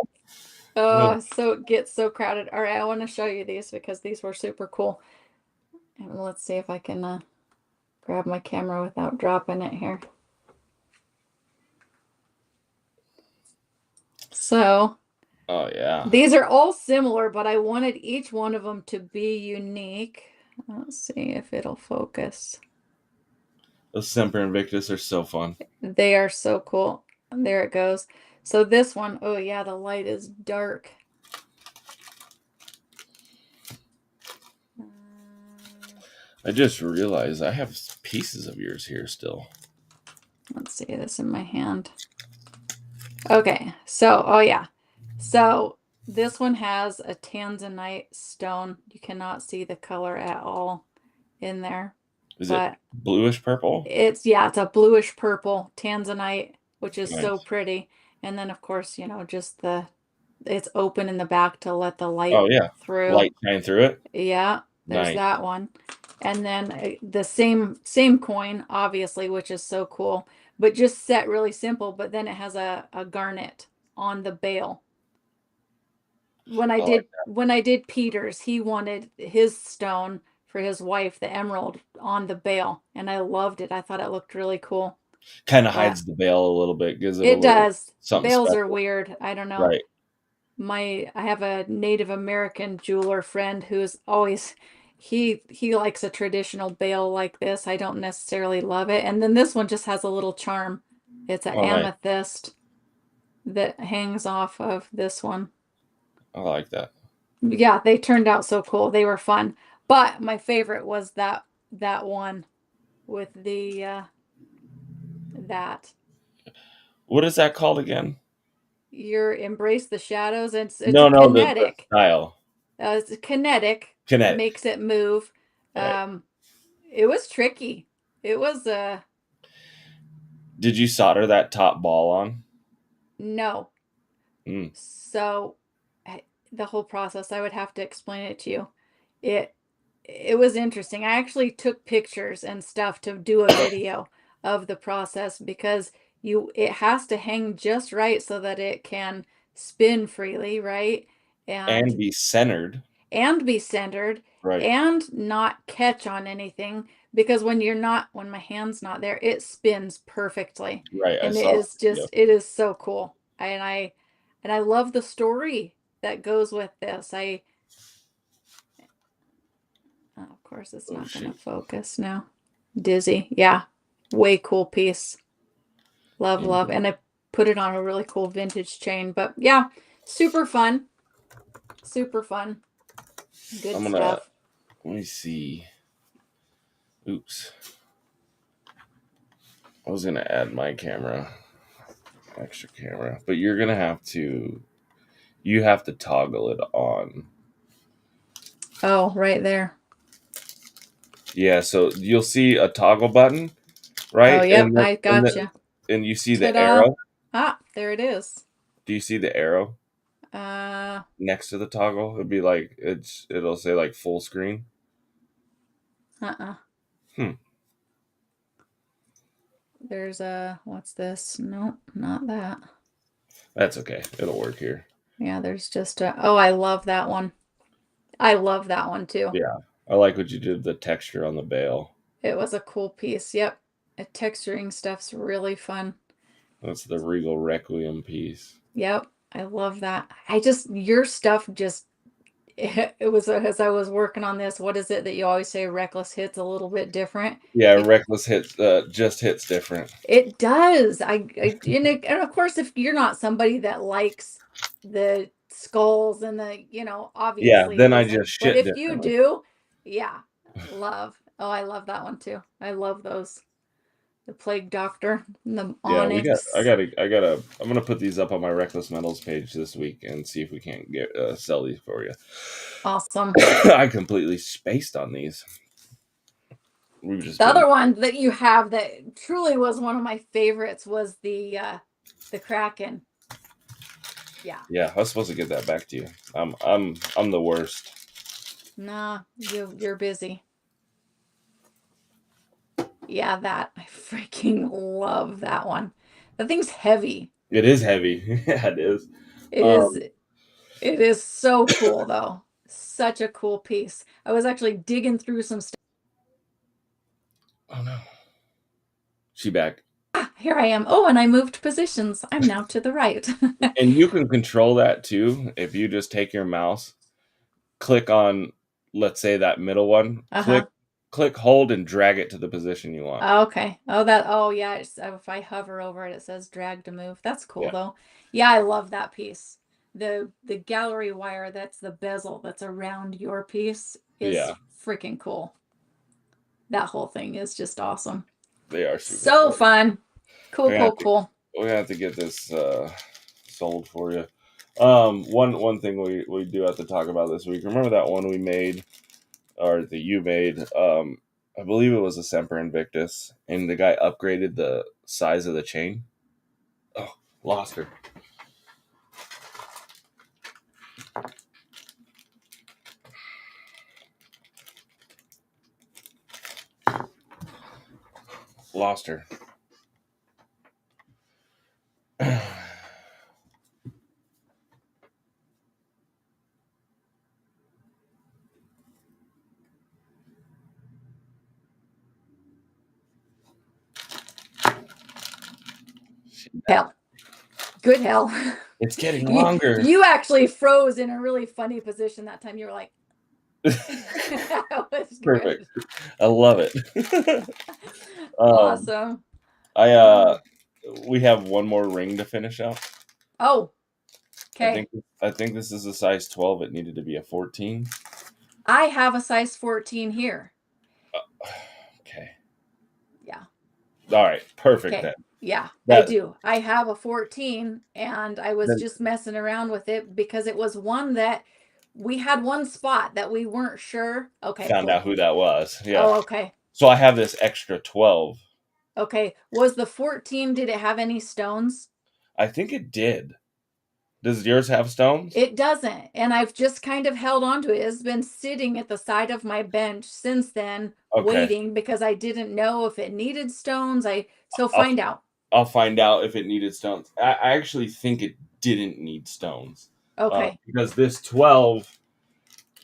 Oh, so it gets so crowded. All right, I want to show you these because these were super cool. And let's see if I can grab my camera without dropping it here. So Oh yeah, these are all similar, but I wanted each one of them to be unique. Let's see if it'll focus. those Semper Invictus are so fun. They are so cool. And there it goes. So this one, oh yeah, the light is dark. I just realized I have pieces of yours here still. Let's see this in my hand. Okay, so, oh yeah. So this one has a tanzanite stone. You cannot see the color at all in there, Is it but bluish purple? it's a bluish purple tanzanite, which is so Nice. pretty. And then of course, just it's open in the back to let the light Oh yeah. through. Light shine through it. Yeah, there's Nice. that one. And then the same coin, obviously, which is so cool, but just set really simple, but then it has a garnet on the bail. I like When I did Peter's, he wanted his stone for his wife, the emerald, on the bail, and I loved it. I thought it looked really cool. kind of But hides the veil a little bit, gives it a it little does. something Bails are special. weird. I don't know. Right. I have a Native American jeweler friend who's always he likes a traditional bail like this. I don't necessarily love it. And then this one just has a little charm. It's an Oh nice. amethyst that hangs off of this one. I like that. Yeah, they turned out so cool. They were fun. But my favorite was that one with the that What is that called again? your embrace the shadows. It's a No, no, the kinetic. style. It's kinetic, Kinetic. makes it move. Right. Um, it was tricky. It was Did you solder that top ball on? no. Mm. So the whole process, I would have to explain it to you. It it was interesting. I actually took pictures and stuff to do a video of the process because it has to hang just right so that it can spin freely, right? And And be centered. be centered Right. and not catch on anything because when my hand's not there, it spins perfectly. Right. I And saw. Yep. it is so cool. And I love the story that goes with this. Of course it's Oh not going to shoot. focus now. Dizzy. Yeah. Way cool piece. Love, love. Indeed. And I put it on a really cool vintage chain, but yeah, super fun. Super fun. Good I'm gonna stuff. let me see. Oops. I was gonna add my camera, extra camera, but you have to toggle it on. Oh, right there. Yeah, so you'll see a toggle button, Oh, right? yep, I gotcha. And you see the Ta-da. arrow. Ah, there it is. Do you see the arrow Uh, next to the toggle? It'd be like it'll say like full screen. uh-uh. Hmm. There's what's this? Nope, not that. That's okay. It'll work here. Yeah, there's just oh, I love that one. I love that one too. Yeah. I like what you did the texture on the bail. It was a cool piece. Yep. Texturing stuff's really fun. That's the Regal Requiem piece. Yep. I love that. Your stuff just, it was as I was working on this, what is it that you always say reckless hits a little bit different? Yeah, It, Reckless hits just hits different. it does. And of course, if you're not somebody that likes the skulls and Yeah, obviously it then I isn't. just But shit if you differently. do, yeah, love. Oh, I love that one too. I love those. The Plague Doctor, and the Yeah, Onyx. I'm gonna put these up on my Reckless Metals page this week and see if we can't get sell these for you. Awesome. I completely spaced on these. We've just The been, other one that you have that truly was one of my favorites was the Kraken. Yeah. yeah, I was supposed to get that back to you. I'm the worst. Nah, you're busy. Yeah, that I freaking love that one. The thing's heavy. It is heavy. Yeah, it is. It is Um, it is so cool though. Such a cool piece. I was actually digging through some stuff. oh no, she back. Here I am. Oh, and I moved positions. I'm now to the right. And you can control that too if you just take your mouse, click on, let's say that middle one, Uh-huh. click, hold, and drag it to the position you want. Okay. Oh yeah, if I hover over it, it says drag to move. That's cool Yeah, though. Yeah, I love that piece. The gallery wire, that's the bezel that's around your piece is yeah, freaking cool. That whole thing is just awesome. they are super So fun. fun. Cool, gonna cool, have to cool. we're gonna have to get this sold for you. One thing we do have to talk about this week. Remember that one we made, or that you made? I believe it was a Semper Invictus, and the guy upgraded the size of the chain. Oh, lost her. Lost her. Hell. Good hell. It's getting You, longer. you actually froze in a really funny position that time. You were like, that was Perfect. good. I love it. Awesome. I we have one more ring to finish up. Oh, I okay. think I think this is a size 12. It needed to be a 14. I have a size 14 here. Okay. Yeah. All right. Perfect Okay. then. Yeah, I That do. I have a 14 and I was then just messing around with it because it was one that we had one spot that we weren't sure. Okay, found out cool. who that was. Yeah. Oh, okay. So I have this extra 12. Okay. Was the 14, did it have any stones? I think it did. Does yours have stones? It doesn't. And I've just kind of held on to it. It's been sitting at the side of my bench since then, Okay. waiting because I didn't know if it needed stones. So I'll find out. I'll find out if it needed stones. I actually think it didn't need stones. Okay. Because this 12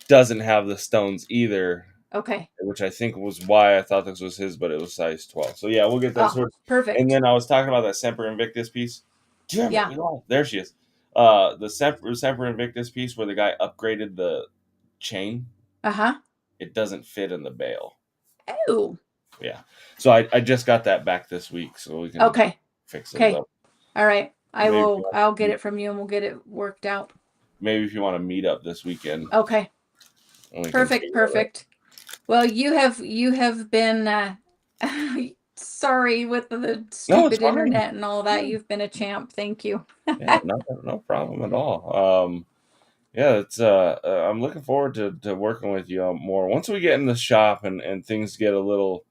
doesn't have the stones either, Okay. which I think was why I thought this was his, but it was size 12. So yeah, we'll get that Oh, sorted. And perfect. then I was talking about that Semper Invictus piece. Damn it, Yeah. we lost. There she is. The Semper Invictus piece where the guy upgraded the chain, Uh-huh. it doesn't fit in the bale. Oh. Yeah. So I just got that back this week, so we can Okay. fix those Okay. up. All right. Maybe I'll get it from you and we'll get it worked out. maybe if you want to meet up this weekend, Okay. and we can Perfect, figure it out. perfect. Well, you have been sorry with the No, it's stupid fine. internet and all that. You've been a champ. Thank you. Yeah, no problem at all. Yeah, it's I'm looking forward to working with you more. Once we get in the shop and things get a little,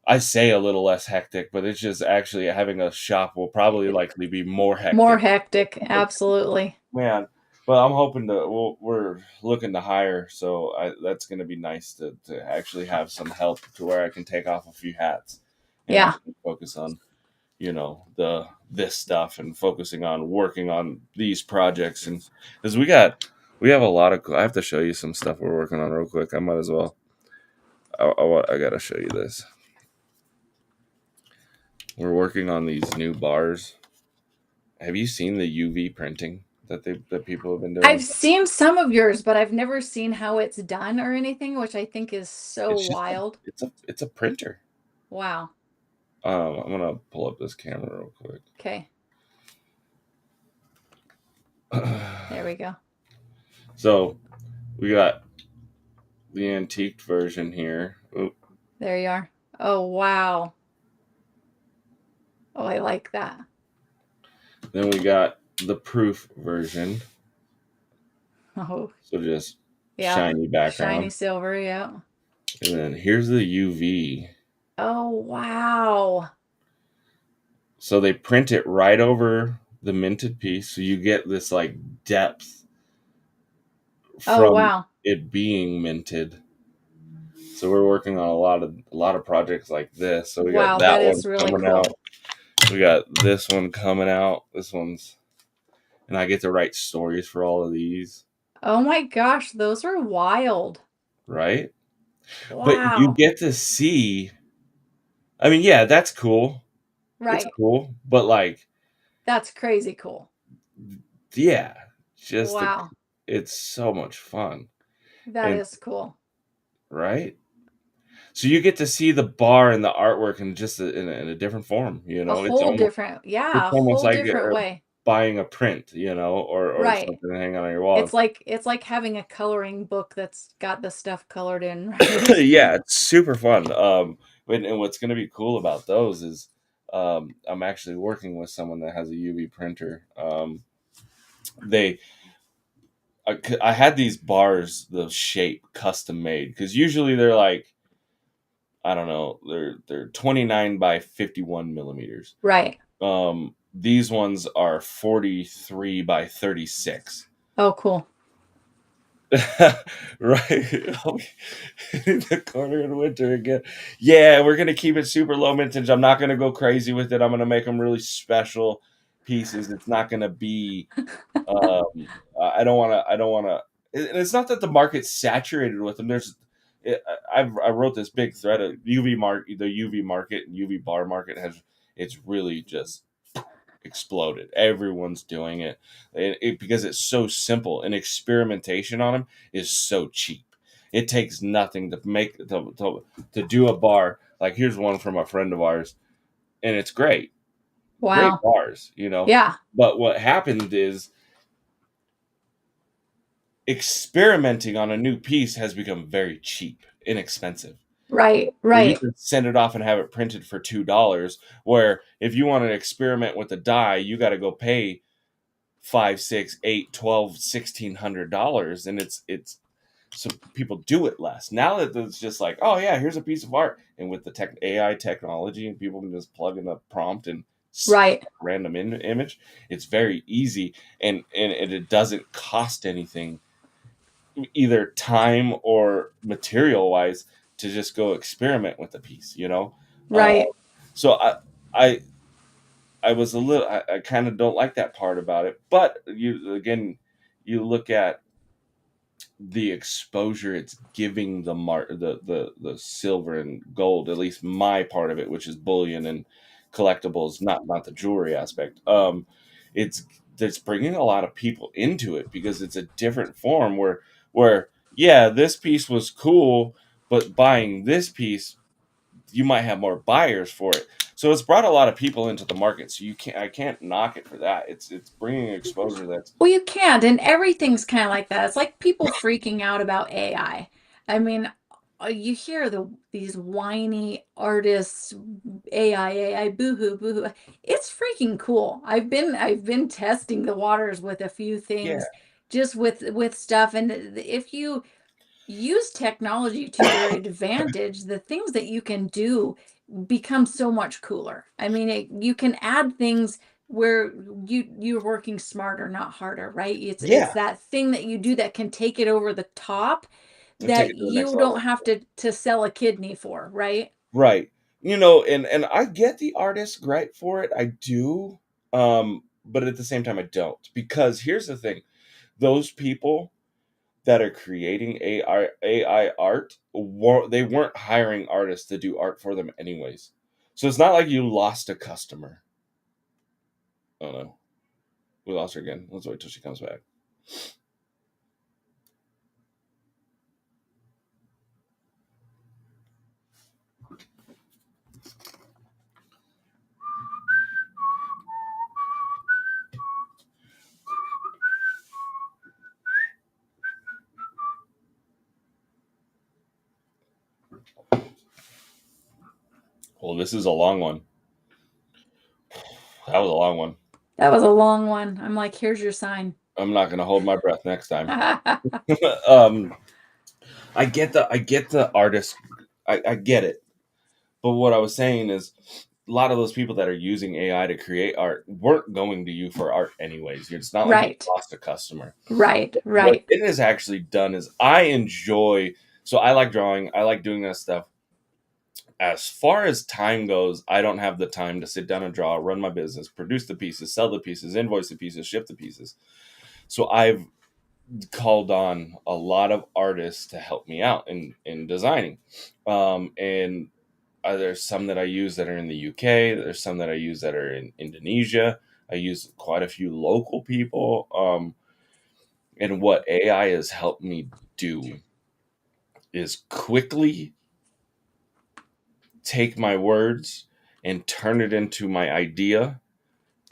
I say a little less hectic, but it's just actually having a shop will probably likely be more More hectic. hectic, absolutely. Man, but I'm hoping we're looking to hire, so that's going to be nice to actually have some help to where I can take off a few hats and Yeah. focus on, this stuff and focusing on working on these projects. And because we have a lot of, I have to show you some stuff we're working on real quick. I might as well. I gotta show you this. We're working on these new bars. Have you seen the UV printing that people have been I've doing? seen some of yours, but I've never seen how it's done or anything, which I think is so It's just wild. it's a printer. Wow. I'm gonna pull up this camera real quick. Okay. There we go. So we got the antiqued version here. Oop. There you are. Oh, wow. Oh, I like that. Then we got the proof version. Oh, So just yeah. shiny Shiny background. silver, yeah. And then here's the UV. Oh, wow. So they print it right over the minted piece. So you get this like depth Oh, from wow. it being minted. So we're working on a lot of projects like this. So we got Wow, that that one is really coming cool. out. We got this one coming out. This one's, and I get to write stories for all of these. Oh my gosh, those are wild. Right? But you Wow. get to see, I mean, yeah, that's cool. It's Right. cool. But like, That's crazy cool. yeah, just Wow. it's so much fun. That And is cool. right? So you get to see the bar and the artwork in just in a different form, A whole different, it's yeah, a almost whole like different way. buying a print, or Right. something to hang on your wall. It's like having a coloring book that's got the stuff colored in, right? Yeah, it's super fun. And what's going to be cool about those is I'm actually working with someone that has a UV printer. They I had these bars, the shape custom made, because usually they're like, I don't know, they're 29 by 51 millimeters. Right. These ones are 43 by 36. Oh, cool. Right. In the corner in winter again. Yeah, we're gonna keep it super low mintage. I'm not gonna go crazy with it. I'm gonna make them really special pieces. It's not gonna be. I don't want to. I don't want to. It's not that the market's saturated with them. I wrote this big thread of UV market. The UV market and UV bar market has. It's really just exploded. Everyone's doing it, because it's so simple, and experimentation on them is so cheap. It takes nothing to make to do a bar. Like, here's one from a friend of ours, and it's great Wow. bars, Yeah. But what happened is experimenting on a new piece has become very cheap, inexpensive. Right. Where you Right. can send it off and have it printed for $2. Where if you want to experiment with a die, you got to go pay 5, 6, 8, 12, $1,600, and it's so people do it less now that it's just like, oh yeah, here's a piece of art, and with the AI technology, and people can just plug in a prompt and Right. random image. It's very easy, and it doesn't cost anything, either time or material wise, to just go experiment with the piece. uh, Right. so I I was a little. I kind of don't like that part about it. But you look at the exposure it's giving the silver and gold. At least my part of it, which is bullion and collectibles, not the jewelry aspect. It's that's bringing a lot of people into it because it's a different form where yeah, this piece was cool, but buying this piece, you might have more buyers for it. So it's brought a lot of people into the market. So I can't knock it for that. It's bringing exposure that's Well, you can't, and everything's kind of like that. It's like people freaking out about AI. I mean, you hear these whiny artists, AI, boohoo, boohoo. It's freaking cool. I've been testing the waters with a few yeah, things, just with stuff, and if you use technology to your advantage, the things that you can do become so much cooler. I mean, you can add things where you're working smarter, not harder, right? It's yeah, that thing that you do that can take it over the top and take that it to the next you don't level. have to sell a kidney for, right? Right. And I get the artist gripe for it. I do. But at the same time I don't. Because here's the thing. Those people that are creating AI art, they weren't hiring artists to do art for them anyways. So it's not like you lost a customer. Oh no. We lost her again. Let's wait till she comes back. Well, this is a long one. That was a long one. That was a long one. I'm like, here's your sign. I'm not gonna hold my breath next time. um, I get the artist. I get it. But what I was saying is, a lot of those people that are using AI to create art weren't going to you for art anyways. It's not like you Right. lost a customer. Right. What Right. it has actually done is I enjoy. So I like drawing. I like doing that stuff. As far as time goes, I don't have the time to sit down and draw, run my business, produce the pieces, sell the pieces, invoice the pieces, ship the pieces. So I've called on a lot of artists to help me out in designing. And there's some that I use that are in the UK. There's some that I use that are in Indonesia. I use quite a few local people. And what AI has helped me do is quickly take my words and turn it into my idea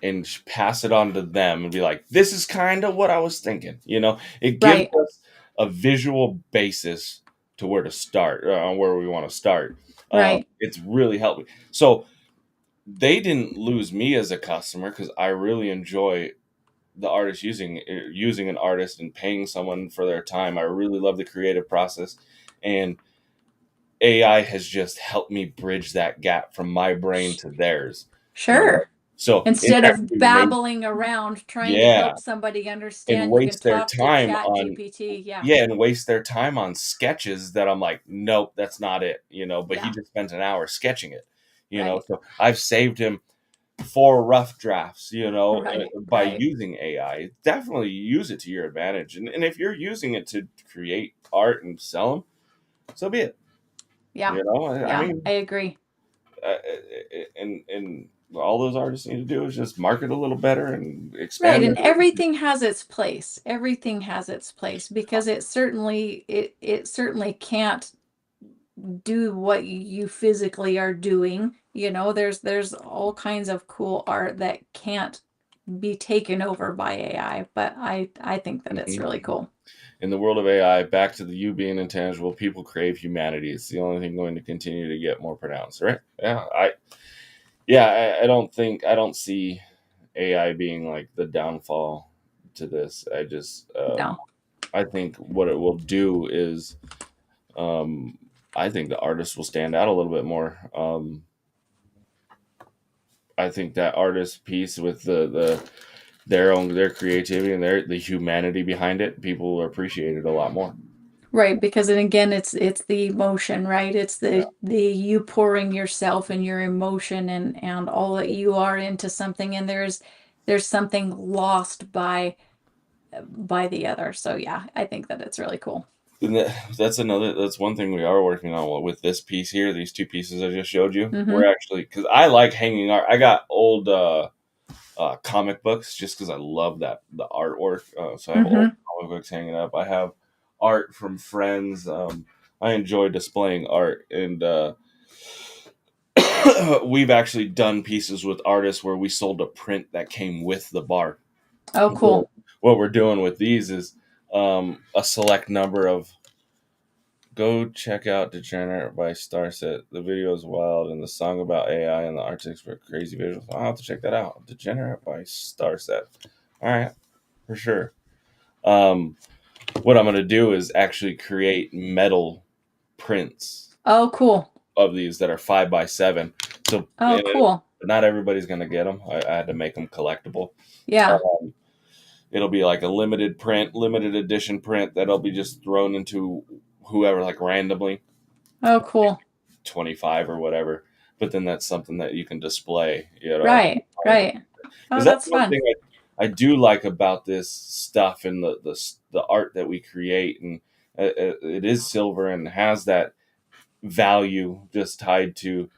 and pass it on to them and be like, this is kind of what I was thinking. It gives Right. us a visual basis to where to start, where we want to start. Right. It's really helped me. So they didn't lose me as a customer because I really enjoy the artist using an artist and paying someone for their time. I really love the creative process, and AI has just helped me bridge that gap from my brain Sh- to theirs. You know, Sure. so it Instead of actually makes, babbling around trying to yeah, help somebody and understand, you can waste their talk to time Chat on, GPT. Yeah. yeah, and waste their time on sketches that I'm like, nope, that's not it. But he Yeah. just spent an hour sketching it. Right. So I've saved him 4 rough drafts, Right. by Right. using AI. Definitely use it to your advantage. And if you're using it to create art and sell them, so be it. Yeah. I Yeah. mean, I agree. and all those artists need to do is just market a little better and Right. expand And their. everything has its place. Everything has its place because it certainly can't do what you physically are doing. There's all kinds of cool art that can't be taken over by AI, but I think that it's Mhm. really cool. In the world of AI, back to the you being intangible, people crave humanity. It's the only thing going to continue to get more pronounced, right? I don't see AI being like the downfall to this. No. I think what it will do is, um, I think the artist will stand out a little bit more. I think that artist piece with their creativity and the humanity behind it, people will appreciate it a lot more. Right, because then again it's the emotion, right? It's Yeah. the you pouring yourself and your emotion and all that you are into something, and there's something lost by the other. So yeah, I think that it's really cool. And that's one thing we are working on with this piece here. These 2 pieces I just showed you. Mm-hmm. We're actually, because I like hanging art. I got old comic books just because I love the artwork. So I have old Mm-hmm. comic books hanging up. I have art from friends. I enjoy displaying art, and we've actually done pieces with artists where we sold a print that came with the bar. Oh, So cool. what we're doing with these is, a select number of. Go check out Degenerate by Starset. The video is wild, and the song about AI and the artists were crazy visuals. I'll have to check that out. Degenerate by Starset. All right, for sure. Um, what I'm going to do is actually create metal prints Oh, cool. of these that are 5x7. So, Oh, cool. not everybody's going to get them. I had to make them collectible. Yeah. Um, it'll be like a limited print, limited edition print that'll be just thrown into whoever, like randomly, Oh, cool. 25 or whatever. But then that's something that you can display, Right. Right. Oh, because that's that's one fun. thing I do like about this stuff and the art that we create, and it is silver and has that value just tied to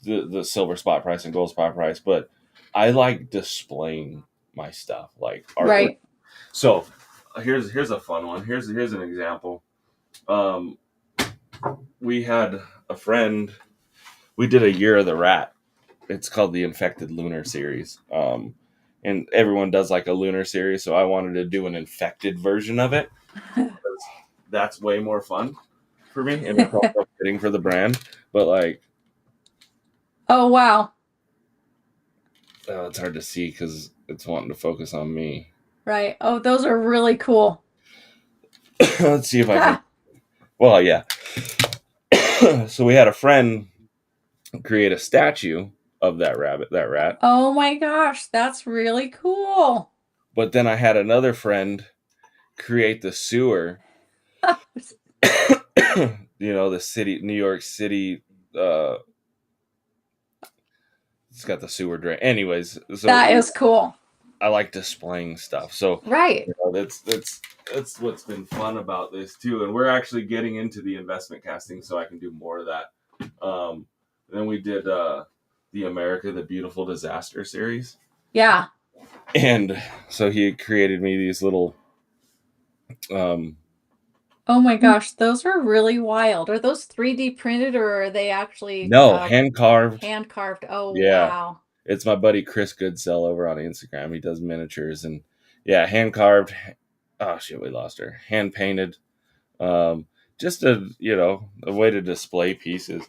the silver spot price and gold spot price. But I like displaying my stuff, like artwork. Right. So here's a fun one. Here's an example. Um, we had a friend. We did a Year of the Rat. It's called the Infected Lunar Series. And everyone does like a lunar series, so I wanted to do an infected version of it. That's way more fun for me, and it's also fitting for the brand. But like, Oh, wow. it's hard to see because it's wanting to focus on me. Right. Oh, those are really cool. Let's see if I can. Ha. Well, yeah. So we had a friend create a statue of that rat. Oh my gosh, that's really cool. But then I had another friend create the sewer. The city, New York City. Uh, it's got the sewer drain. Anyways, so That is cool. I like displaying stuff. So Right. that's what's been fun about this too. And we're actually getting into the investment casting, so I can do more of that. Then we did the America the Beautiful Disaster series, Yeah. and so he created me these little. Um, Oh my gosh, those are really wild. Are those 3D printed or are they actually no, hand carved. hand carved? Oh, Yeah, wow. it's my buddy Chris Goodsell over on Instagram. He does miniatures, and yeah, hand carved. Oh shit, we lost her. Hand painted. Um, just a way to display pieces.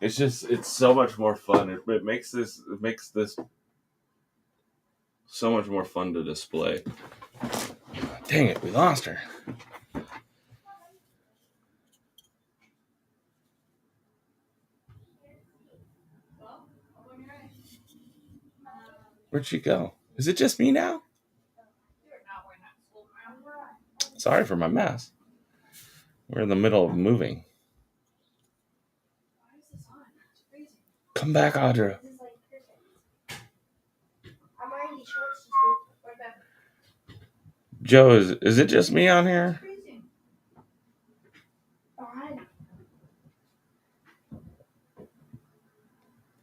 it's so much more fun. It makes this so much more fun to display. Dang it, we lost her. Where'd she go? Is it just me now? Sorry for my mess. We're in the middle of moving. Come back, Audra. Joe, is it just me on here?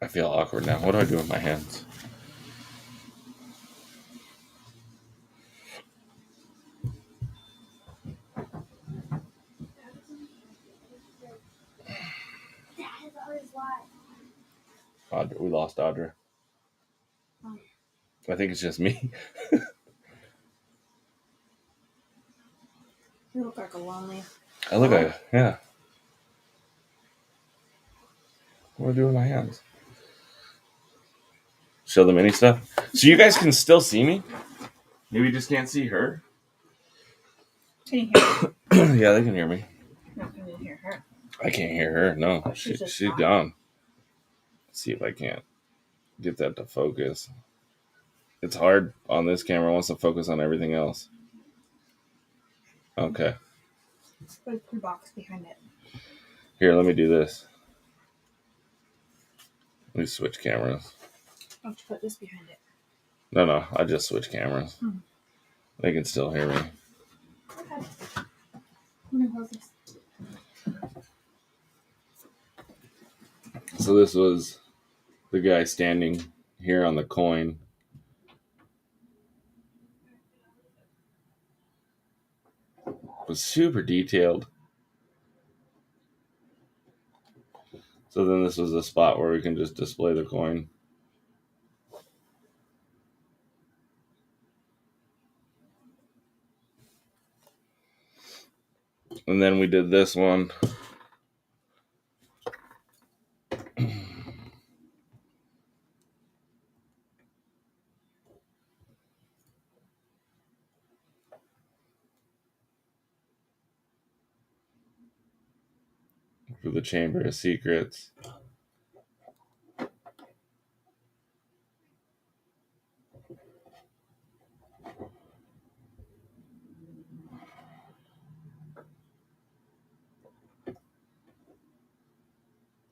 I feel awkward now. What do I do with my hands? Audra, we lost Audra. I think it's just me. You look like a lonely. I look like, yeah. What do I do with my hands? Show the mini stuff. So you guys can still see me? Maybe you just can't see her? Can you hear me? Yeah, they can hear me. No, can you hear her? I can't hear her. No, she's gone. Let's see if I can't get that to focus. It's hard on this camera. It wants to focus on everything else. Okay. Put the box behind it. Here, let me do this. Let me switch cameras. Why don't you put this behind it? No, I just switch cameras. They can still hear me. Okay. I'm gonna close this. So this was the guy standing here on the coin. It was super detailed. So then this was the spot where we can just display the coin. And then we did this one. For the Chamber of Secrets.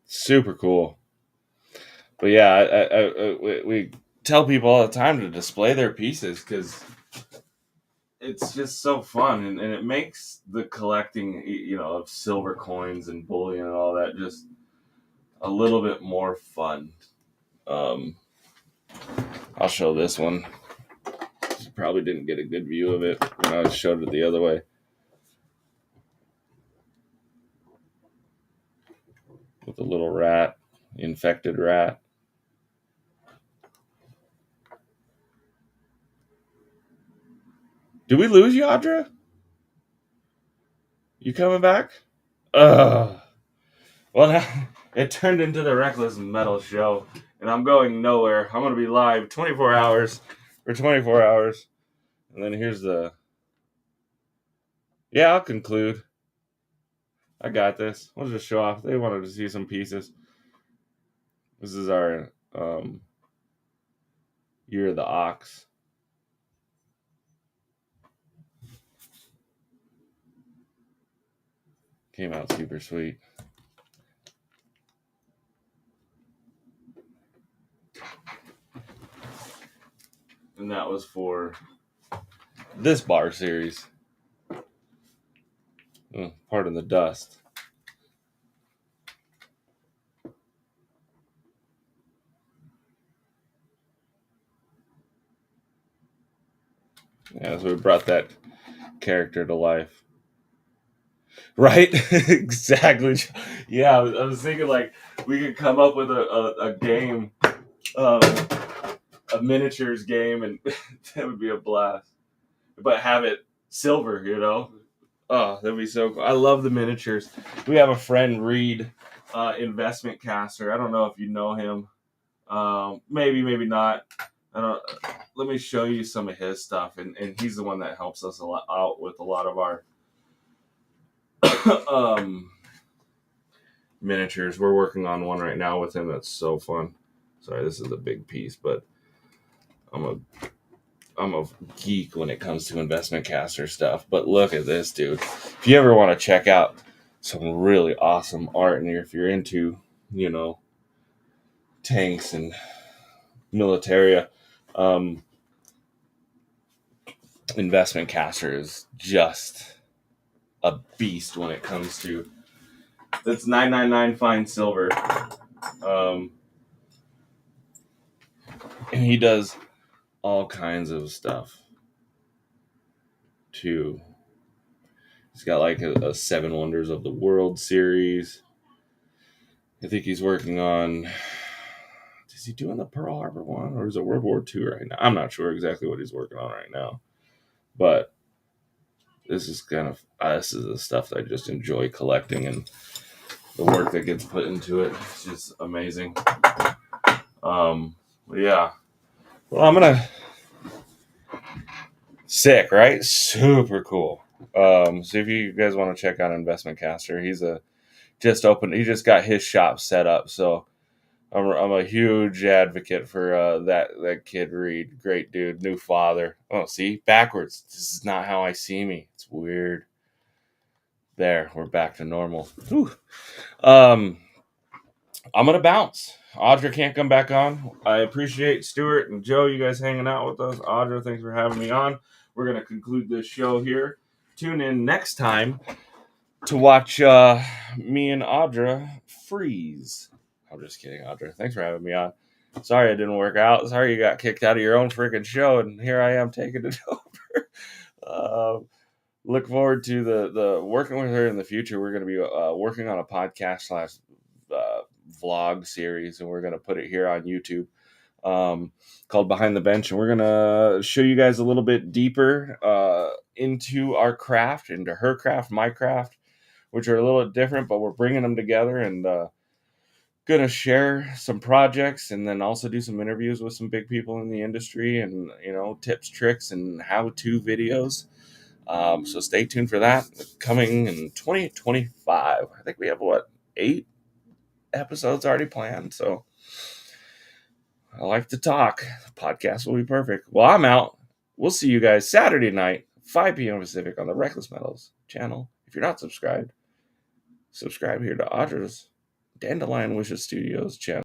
Super cool. But yeah, we tell people all the time to display their pieces because it's just so fun, and it makes the collecting, of silver coins and bullion and all that just a little bit more fun. I'll show this one. You probably didn't get a good view of it when I showed it the other way. With the little rat, infected rat. Did we lose you, Audra? You coming back? Ugh. Well, now it turned into the Reckless Metal Show, and I'm going nowhere. I'm going to be live 24 hours for 24 hours. And then here's the... Yeah, I'll conclude. I got this. We'll just show off. They wanted to see some pieces. This is our Year of the Ox. Came out super sweet. And that was for this bar series. Pardon the dust. Yeah, so we brought that character to life. Right? Exactly. Yeah, I was thinking like we could come up with a game, a miniatures game, and that would be a blast. But have it silver, Oh, that'd be so cool. I love the miniatures. We have a friend, Reed, Investment Caster. I don't know if you know him. Maybe, maybe not. I don't. Let me show you some of his stuff, and he's the one that helps us a lot out with a lot of our miniatures. We're working on one right now with him that's so fun. Sorry, this is a big piece, but I'm a geek when it comes to Investment Caster stuff. But look at this, dude. If you ever want to check out some really awesome art, and if you're into, tanks and militaria, Investment Caster is just a beast when it comes to. That's 999 fine silver, and he does all kinds of stuff too. He's got like a 7 Wonders of the World series. I think he's working on. Is he doing the Pearl Harbor one, or is it World War II right now? I'm not sure exactly what he's working on right now, but this is this is the stuff that I just enjoy collecting, and the work that gets put into it is just amazing. Yeah. Well, I'm gonna. Sick, right? Super cool. So if you guys want to check out Investment Caster, he's just opened. He just got his shop set up, so I'm a huge advocate for that kid Reed. Great dude, new father. Oh, see, backwards. This is not how I see me. It's weird. There, we're back to normal. Whew. I'm gonna bounce. Audra can't come back on. I appreciate Stuart and Joe, you guys hanging out with us. Audra, thanks for having me on. We're gonna conclude this show here. Tune in next time to watch me and Audra freeze. I'm just kidding, Audra. Thanks for having me on. Sorry it didn't work out. Sorry you got kicked out of your own freaking show, and here I am taking it over. Look forward to the working with her in the future. We're going to be working on a podcast / vlog series, and we're going to put it here on YouTube called Behind the Bench, and we're going to show you guys a little bit deeper into our craft, into her craft, my craft, which are a little different, but we're bringing them together and going to share some projects, and then also do some interviews with some big people in the industry, and tips, tricks, and how-to videos. So stay tuned for that coming in 2025. I think we have 8 episodes already planned. So I like to talk. The podcast will be perfect. Well, I'm out. We'll see you guys Saturday night, 5 p.m. Pacific on the Reckless Metals channel. If you're not subscribed, subscribe here to Audra's Dandelion Wishes Studios channel.